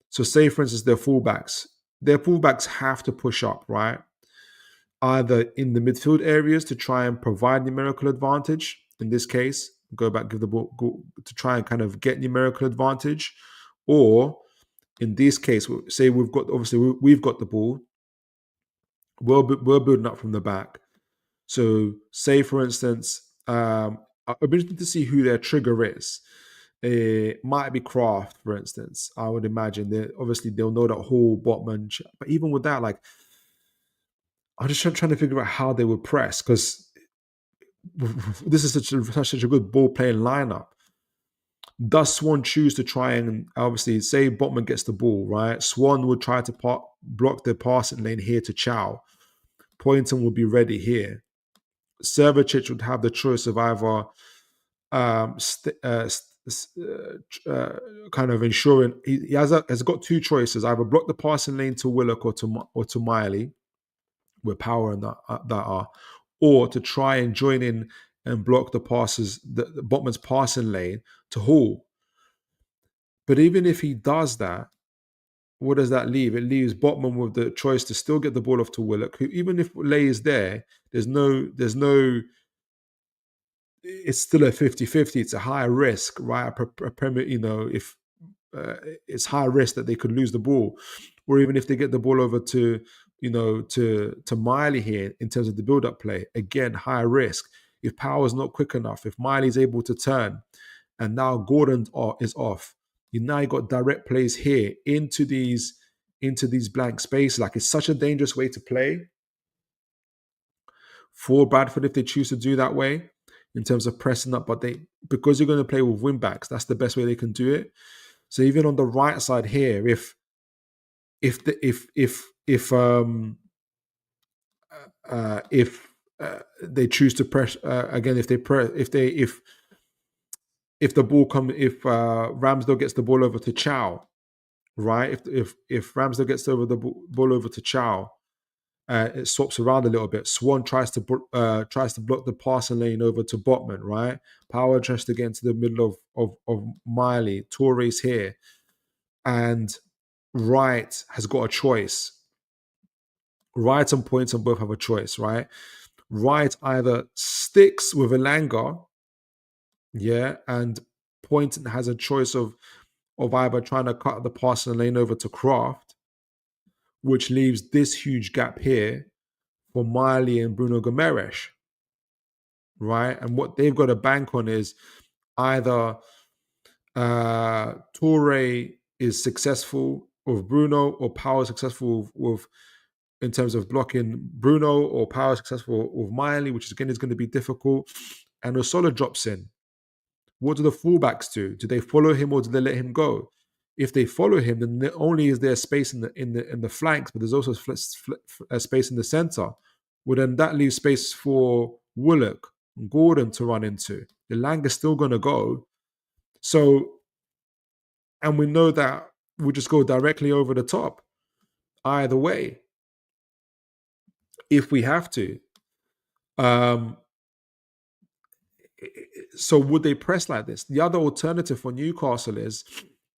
S1: So say, for instance, their fullbacks have to push up, right? Either in the midfield areas to try and provide numerical advantage. In this case, go back, give the ball to try and kind of get numerical advantage, or in this case, say we've got the ball, we're building up from the back. So, say for instance, I'd be interested to see who their trigger is. It might be Kraft, for instance. I would imagine that obviously they'll know that Hall, Botman, but even with that, like I'm just trying to figure out how they would press because this is such a good ball playing lineup. Does Swan choose to try and obviously say Botman gets the ball, right? Swan would try to block the passing lane here to Chow. Poynton would be ready here. Servicic would have the choice of either kind of ensuring he has got two choices: either block the passing lane to Willock or to Miley, with power and that are, or to try and join in and block the Botman's passing lane to Hall. But even if he does that, what does that leave? It leaves Botman with the choice to still get the ball off to Willock, who, even if Lay is there, there's no, it's still a 50-50. It's a high risk, right? A Premier, if it's high risk that they could lose the ball, or even if they get the ball over to, to Miley here in terms of the build-up play, again, high risk. If Power's not quick enough, if Miley's able to turn, and now Gordon is off, you now got direct plays here into these blank spaces. Like, it's such a dangerous way to play for Bradford if they choose to do that way in terms of pressing up. But because you're going to play with wing backs, that's the best way they can do it. So even on the right side here, if they choose to press again, if the ball if Ramsdale gets the ball over to Chow, right? If Ramsdale gets over the ball over to Chow, it swaps around a little bit. Swan tries to block the passing lane over to Botman, right? Power tries to get into the middle of Miley. Torres here, and Wright has got a choice. Wright and Poynton both have a choice, right? Wright either sticks with Elanga, and Poynton has a choice of either trying to cut the passing lane over to Kraft, which leaves this huge gap here for Miley and Bruno Gomes, right? And what they've got to bank on is either Toure is successful with Bruno, or Power successful with in terms of blocking Bruno, or Power successful with Miley, which again is going to be difficult. And Osola drops in. What do the fullbacks do? Do they follow him or do they let him go? If they follow him, then not only is there space in the flanks, but there's also space in the center. Well, then that leaves space for Willock and Gordon to run into. The Lang is still going to go. So, and we know that we'll just go directly over the top either way if we have to. So would they press like this? The other alternative for Newcastle is,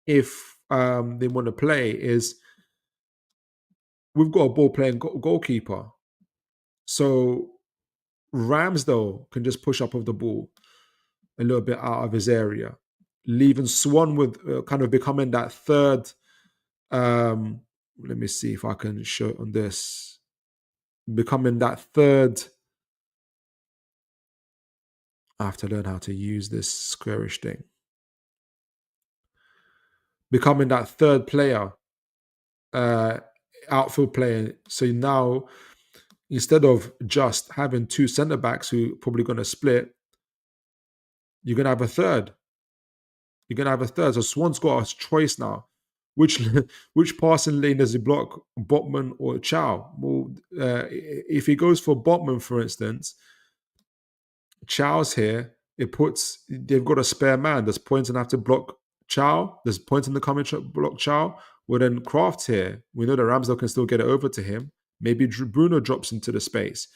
S1: if they want to play, is we've got a ball playing goalkeeper. So Ramsdale can just push up of the ball a little bit out of his area, leaving Swan with kind of becoming that third. Let me see if I can show it on this. Becoming that third. I have to learn how to use this squarish thing. Becoming that third player, outfield player. So now, instead of just having two centre backs who are probably going to split, you're going to have a third. So Swan's got a choice now. Which passing lane does he block, Botman or Chow? Well, if he goes for Botman, for instance, Chow's here. They've got a spare man. Does Poynton have to block Chow? Does Poynton the coming block Chow? Well, then Kraft's here. We know that Ramsdale can still get it over to him. Maybe Bruno drops into the space.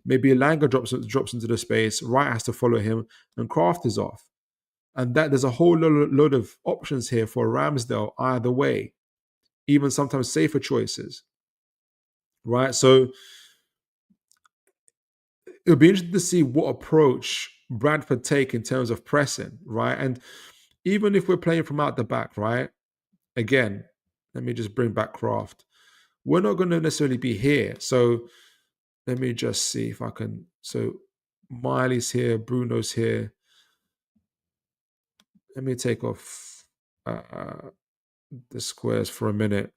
S1: Maybe Elanga drops into the space. Wright has to follow him, and Kraft is off. And that there's a whole load of options here for Ramsdale either way. even sometimes safer choices, right? So it'll be interesting to see what approach Bradford take in terms of pressing, right? And even if we're playing from out the back, right? Again, let me just bring back Craft. We're not going to necessarily be here. So let me just see if I can. So Miley's here, Bruno's here. Let me take off the squares for a minute.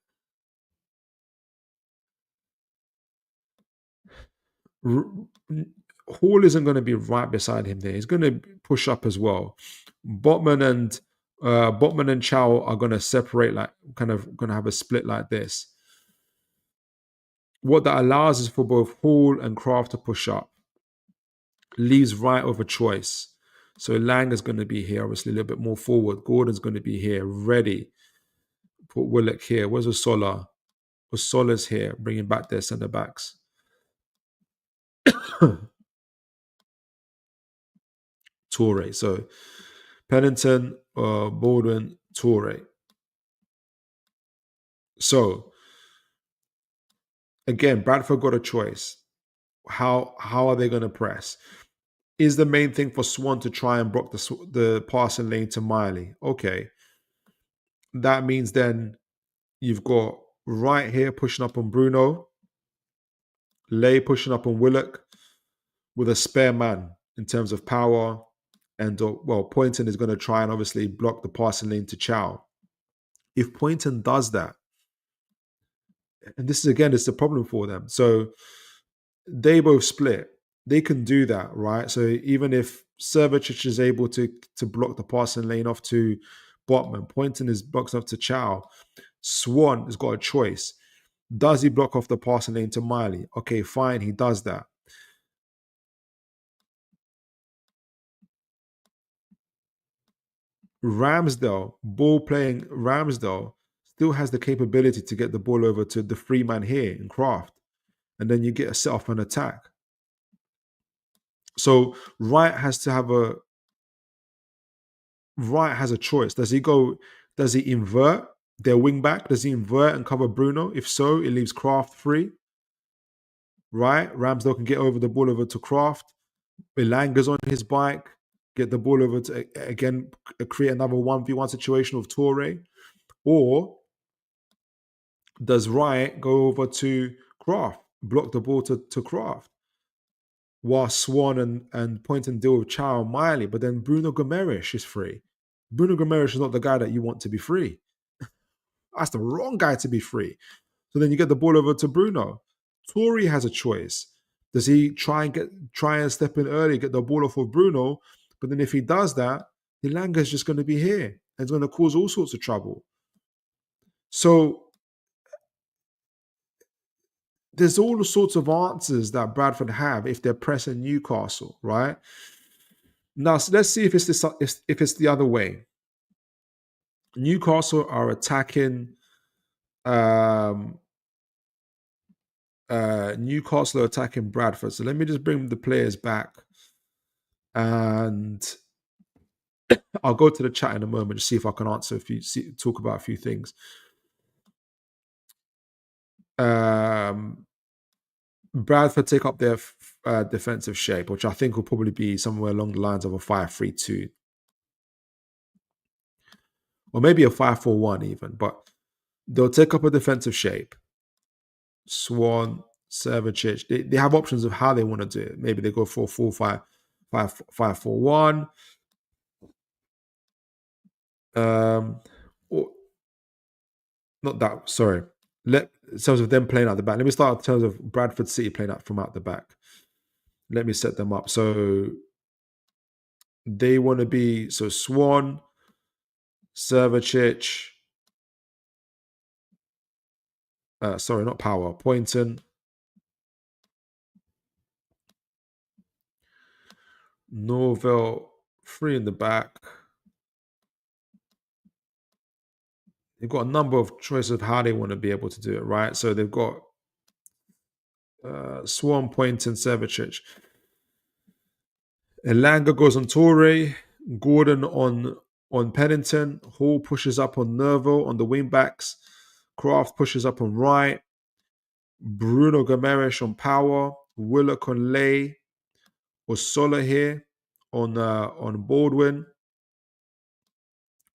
S1: R- Hall isn't going to be right beside him there. He's going to push up as well. Botman and Chow are going to separate, like kind of going to have a split like this. What that allows is for both Hall and Kraft to push up. Leaves right over choice. So Lang is going to be here, obviously a little bit more forward. Gordon's going to be here, ready. Put Willock here. Where's Osola? Osola's here, bringing back their centre backs. Toure. So Pennington, Baldwin, Toure. So again, Bradford got a choice. How are they going to press? Is the main thing for Swan to try and block the passing lane to Miley? Okay, that means then you've got right here pushing up on Bruno, Lay pushing up on Willock with a spare man in terms of power, and Poynton is going to try and obviously block the passing lane to Chow. If Poynton does that, and this is again, it's a problem for them. So they both split. They can do that, right? So even if Servicic is able to block the passing lane off to Botman, Poynton is blocked off to Chow. Swan has got a choice. Does he block off the passing lane to Miley? Okay, fine, he does that. Ball playing Ramsdale still has the capability to get the ball over to the free man here in Kraft. And then you get a set off an attack. So Wright has a choice. Does he invert their wing back? Does he invert and cover Bruno? If so, it leaves Kraft free. Right? Ramsdale can get over the ball over to Kraft. Belanga's on his bike, get the ball over to, again, create another 1v1 situation with Toure. Or does Wright go over to Kraft, block the ball to Kraft, while Swan and Poynton deal with Chow and Miley, but then Bruno Gomes is free. Bruno Gomes is not the guy that you want to be free. That's the wrong guy to be free. So then you get the ball over to Bruno. Tory has a choice. Does he try and step in early, get the ball off of Bruno? But then if he does that, Ilanga is just going to be here and it's going to cause all sorts of trouble. So there's all sorts of answers that Bradford have if they're pressing Newcastle, right? Now, so let's see if it's the other way. Newcastle are attacking. Newcastle are attacking Bradford. So let me just bring the players back, and I'll go to the chat in a moment to see if I can talk about a few things. Bradford take up their defensive shape, which I think will probably be somewhere along the lines of a 5-3-2. Or maybe a 5-4-1 even, but they'll take up a defensive shape. Swan, Servicic, they have options of how they want to do it. Maybe they go for 5-4-1. Or not that, sorry. In terms of them playing out the back, let me start in terms of Bradford City playing out from out the back. Let me set them up. So they want to be, so Swan, Servicic, sorry, not Power, Poynton, Norville, three in the back. They've got a number of choices of how they want to be able to do it, right? So they've got Swan, Poynton, Servicic. Elanga goes on Torre, Gordon on Pennington, Hall pushes up on Nervo on the wing backs, Kraft pushes up on right. Bruno Gomes on power. Willock on lay. Osola here on Baldwin.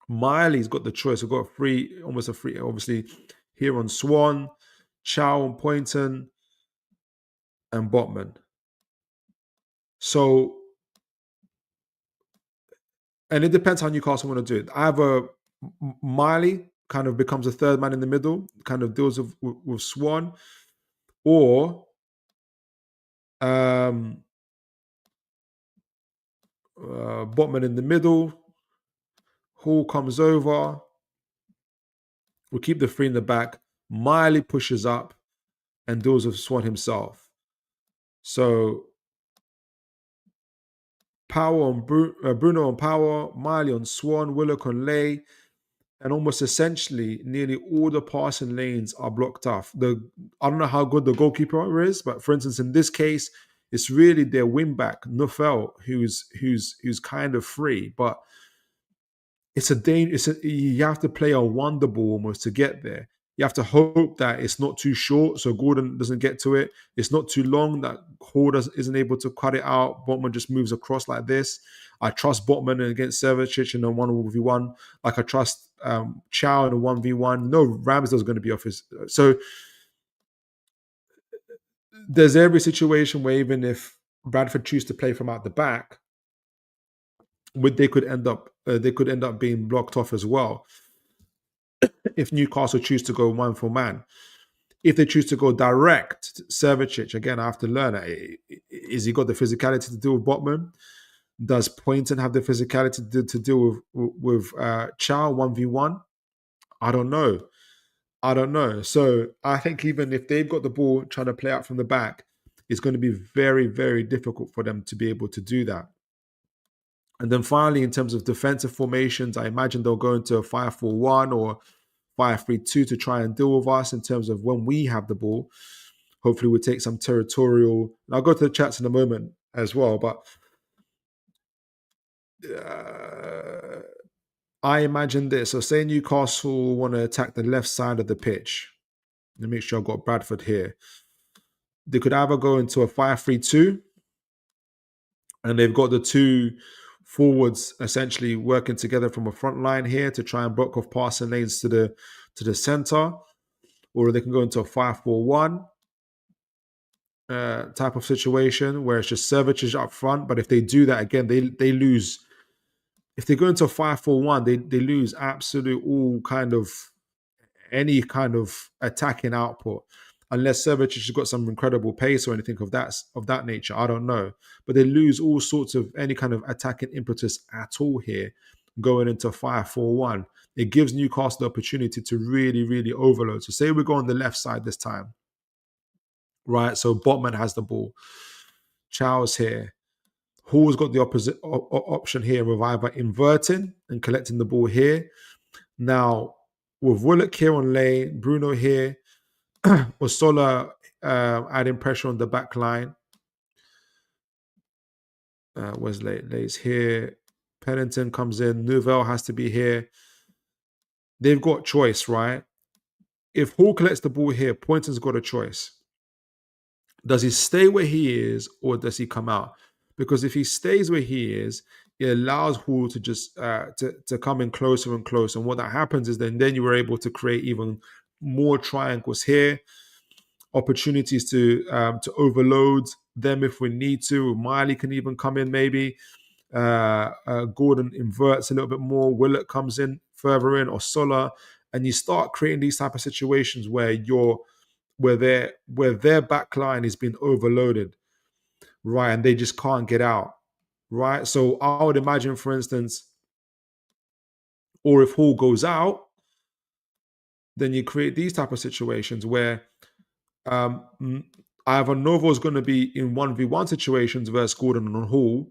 S1: Miley's got the choice. We've got almost a free, obviously, here on Swan, Chow on Poynton, and Botman. So, and it depends how Newcastle want to do it. Either Miley kind of becomes a third man in the middle, kind of deals with Swan, or Botman in the middle. Hall comes over. We'll keep the three in the back. Miley pushes up and deals with Swan himself. So Power on Bruno on power, Miley on Swan, Willock on lay, and almost essentially nearly all the passing lanes are blocked off. I don't know how good the goalkeeper is, but for instance, in this case, it's really their wing back, NUFC, who's kind of free, but you have to play a wonder ball almost to get there. You have to hope that it's not too short, so Gordon doesn't get to it. It's not too long that Hall isn't able to cut it out. Botman just moves across like this. I trust Botman against Servicic in a 1v1. Like I trust Chow in a 1v1. No, Ramsdale's going to be off his. So there's every situation where even if Bradford choose to play from out the back, they could end up being blocked off as well. If Newcastle choose to go man for man. If they choose to go direct, Servicic, again, I have to learn. Is he got the physicality to deal with Botman? Does Poynton have the physicality to deal with Chow 1v1? I don't know. So I think even if they've got the ball trying to play out from the back, it's going to be very, very difficult for them to be able to do that. And then finally, in terms of defensive formations, I imagine they'll go into a 5-4-1 or 5-3-2 to try and deal with us in terms of when we have the ball. Hopefully we'll take some territorial. And I'll go to the chats in a moment as well. But I imagine this. So say Newcastle want to attack the left side of the pitch. Let me make sure I've got Bradford here. They could either go into a 5-3-2 and they've got the two forwards essentially working together from a front line here to try and block off passing lanes to the center, or they can go into a 5-4-1 type of situation where it's just Servicic up front. But if they do that again, they lose. If they go into a 5-4-1, they lose any kind of attacking output. Unless Servicic has got some incredible pace or anything of that nature, I don't know. But they lose all sorts of any kind of attacking impetus at all here, going into 5-4-1. It gives Newcastle the opportunity to really, really overload. So say we go on the left side this time, right? So Botman has the ball. Chow's here. Hall's got the opposite option here of either inverting and collecting the ball here. Now, with Willock here on lane, Bruno here, Osola adding pressure on the back line. Where's Lay's here? Pennington comes in. Nouvelle has to be here. They've got choice, right? If Hall collects the ball here, Poynton's got a choice. Does he stay where he is or does he come out? Because if he stays where he is, it allows Hall to just to come in closer and closer. And what that happens is then you were able to create even more triangles here. Opportunities to overload them if we need to. Miley can even come in maybe. Gordon inverts a little bit more. Willett comes in further in, or Sola, and you start creating these type of situations where their back line is being overloaded, right? And they just can't get out, right? So I would imagine, for instance, or if Hall goes out, then you create these type of situations where either Novo's going to be in 1v1 situations versus Gordon and Hall,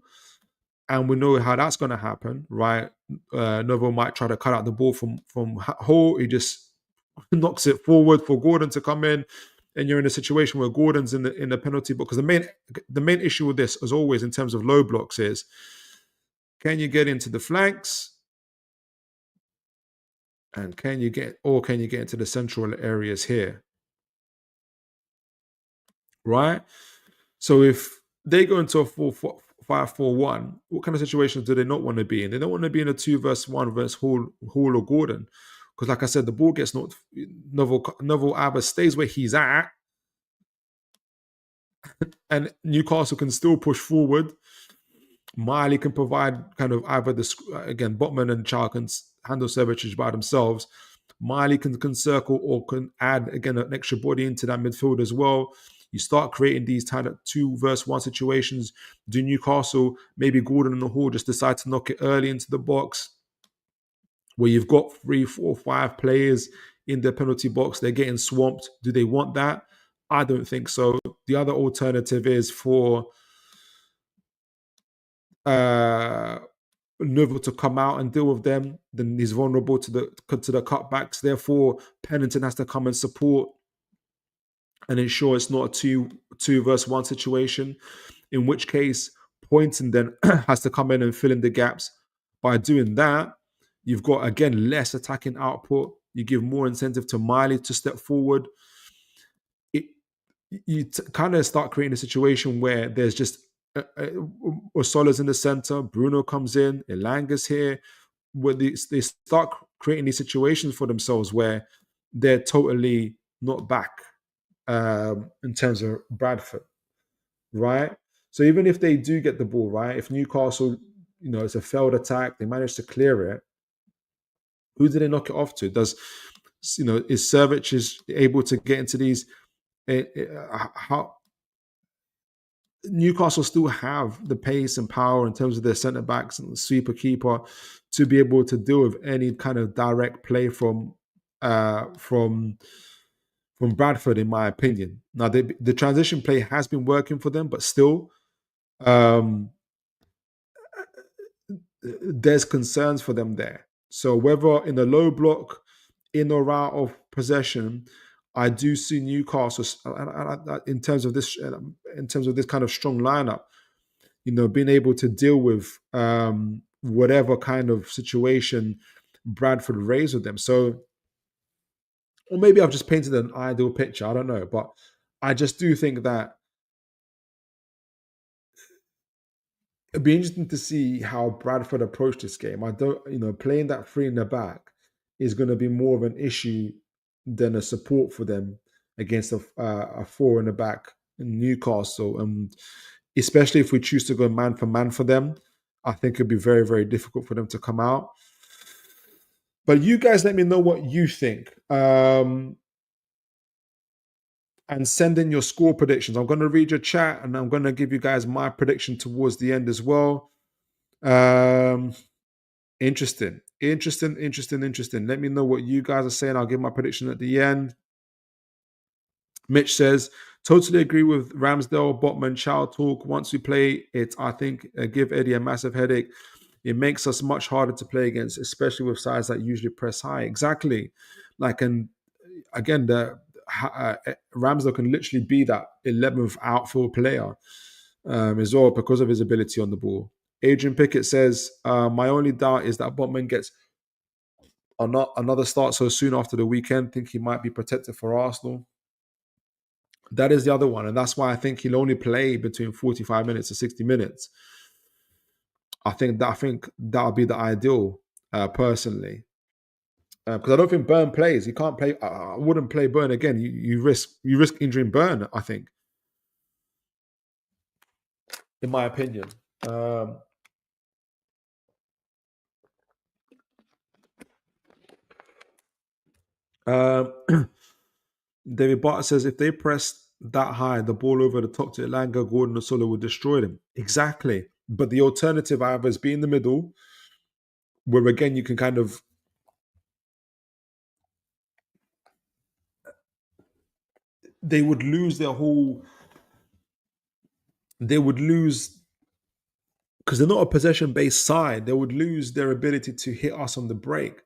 S1: and we know how that's going to happen, right? Novo might try to cut out the ball from Hall. He just knocks it forward for Gordon to come in, and you're in a situation where Gordon's in the penalty box. Because the main issue with this, as always, in terms of low blocks, is can you get into the flanks? And can you get into the central areas here, right? So if they go into a 5-4-1, what kind of situations do they not want to be in? They don't want to be in a 2 versus 1 versus Hall or Gordon. Because like I said, the ball gets not Neville either stays where he's at, and Newcastle can still push forward. Miley can provide kind of either again, Botman and Chow can handle Services by themselves. Miley can circle or can add again an extra body into that midfield as well. You start creating these kind of 2-versus-1 situations. Do Newcastle, maybe Gordon and the Hall just decide to knock it early into the box where you've got 3, 4, 5 players in the penalty box. They're getting swamped. Do they want that? I don't think so. The other alternative is for Neville to come out and deal with them. Then he's vulnerable to the cutbacks. Therefore, Pennington has to come and support and ensure it's not a 2-versus-1 situation. In which case, Poynton then has to come in and fill in the gaps. By doing that, you've got again less attacking output. You give more incentive to Miley to step forward. You kind of start creating a situation where there's just Osola's in the center, Bruno comes in, Elanga's here, where they start creating these situations for themselves where they're totally not back in terms of Bradford, right? So even if they do get the ball, right, if Newcastle, it's a failed attack, they manage to clear it, who do they knock it off to? Is Servic is able to get into these? How Newcastle still have the pace and power in terms of their centre backs and the sweeper keeper to be able to deal with any kind of direct play from Bradford, in my opinion. Now the transition play has been working for them, but still, there's concerns for them there. So whether in the low block, in or out of possession, I do see Newcastle in terms of this kind of strong lineup, being able to deal with whatever kind of situation Bradford raised with them. So, or maybe I've just painted an ideal picture. I don't know, but I just do think that it'd be interesting to see how Bradford approach this game. I don't, playing that 3 in the back is going to be more of an issue than a support for them against a 4 in the back in Newcastle. And especially if we choose to go man for them, I think it'd be very, very difficult for them to come out. But you guys let me know what you think. And send in your score predictions. I'm going to read your chat and I'm going to give you guys my prediction towards the end as well. Interesting. Let me know what you guys are saying. I'll give my prediction at the end. Mitch says, totally agree with Ramsdale, Botman, Chow talk. Once we play it, I think give Eddie a massive headache. It makes us much harder to play against, especially with sides that usually press high. Exactly. And again, Ramsdale can literally be that 11th outfield player as well because of his ability on the ball. Adrian Pickett says, my only doubt is that Botman gets another start so soon after the weekend. Think he might be protected for Arsenal. That is the other one. And that's why I think he'll only play between 45 minutes to 60 minutes. I think that'll be the ideal, personally. Because I don't think Burn plays. He can't play. I wouldn't play Burn again. You risk injuring Burn, I think. In my opinion. David Barter says, if they press that high, the ball over the top to Elanga, Gordon, and Solo will destroy them. Exactly. But the alternative either is be in the middle, where again you can kind of they would lose because they're not a possession-based side. They would lose their ability to hit us on the break.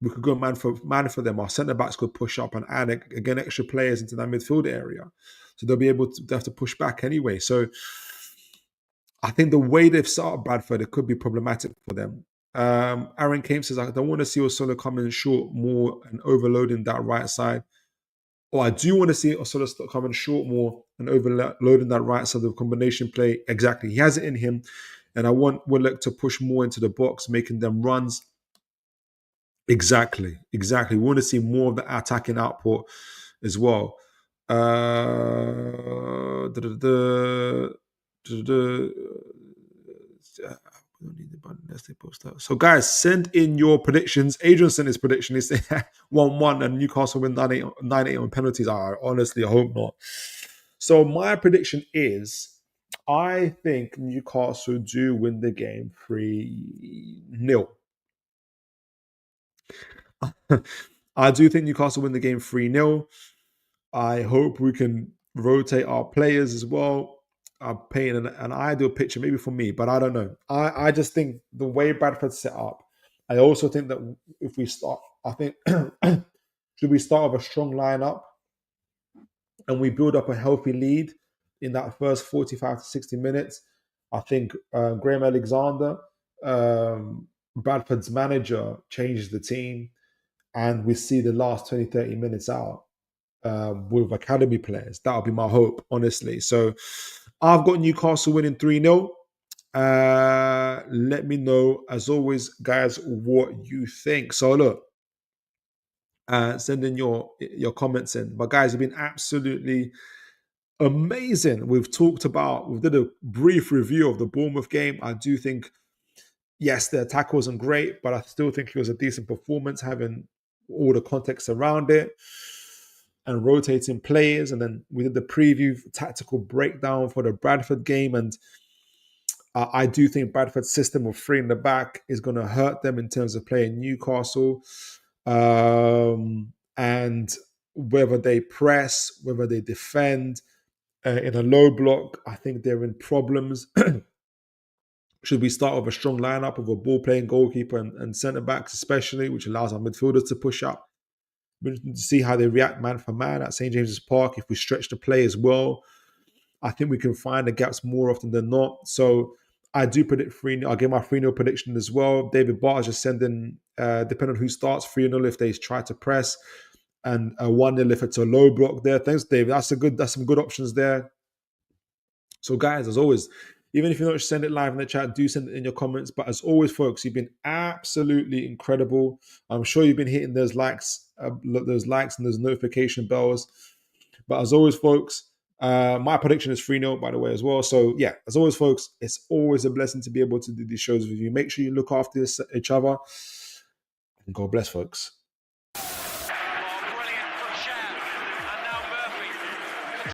S1: We could go man for them. Our centre backs could push up and add again extra players into that midfield area, so they'll be able to have to push back anyway. So I think the way they've set up Bradford, it could be problematic for them. Aaron Kane says, I don't want to see Osolo coming short more and overloading that right side. Or I do want to see Osolo coming short more and overloading that right side of the combination play. Exactly. He has it in him. And I want Willock to push more into the box, making them runs. Exactly. We want to see more of the attacking output as well. Da, da, da, da, da, So, guys, send in your predictions. Adrian sent his prediction. He said 1-1 and Newcastle win 9-8 on penalties. Honestly, I hope not. So, my prediction is I think Newcastle do win the game 3-0. I do think Newcastle win the game 3-0. I hope we can rotate our players as well. I'm painting an ideal picture, maybe for me, but I don't know. I just think the way Bradford's set up, I also think that if we start, I think, should we start with a strong lineup and we build up a healthy lead in that first 45 to 60 minutes? I think Graham Alexander, Bradford's manager, changes the team and we see the last 20, 30 minutes out with academy players. That'll be my hope, honestly. So I've got Newcastle winning 3-0. Let me know, as always, guys, what you think. So look, send in your comments in. But guys, have been absolutely amazing. We did a brief review of the Bournemouth game. I do think, yes, the attack wasn't great, but I still think it was a decent performance, having all the context around it and rotating players. And then we did the preview tactical breakdown for the Bradford game. And I do think Bradford's system of 3 in the back is going to hurt them in terms of playing Newcastle. And whether they press, whether they defend in a low block, I think they're in problems. Should we start with a strong lineup of a ball-playing goalkeeper and centre-backs especially, which allows our midfielders to push up? To see how they react man for man at St. James's Park. If we stretch the play as well, I think we can find the gaps more often than not. So I do predict 3-0. I'll give my 3-0 prediction as well. David Barr just sending, depending on who starts, 3-0 if they try to press, and a 1-0 if it's a low block there. Thanks, David. That's some good options there. So guys, as always, even if you don't send it live in the chat, do send it in your comments. But as always, folks, you've been absolutely incredible. I'm sure you've been hitting those likes and those notification bells. But as always, folks, my prediction is 3-0, by the way, as well. So yeah, as always, folks, it's always a blessing to be able to do these shows with you. Make sure you look after each other. And God bless, folks.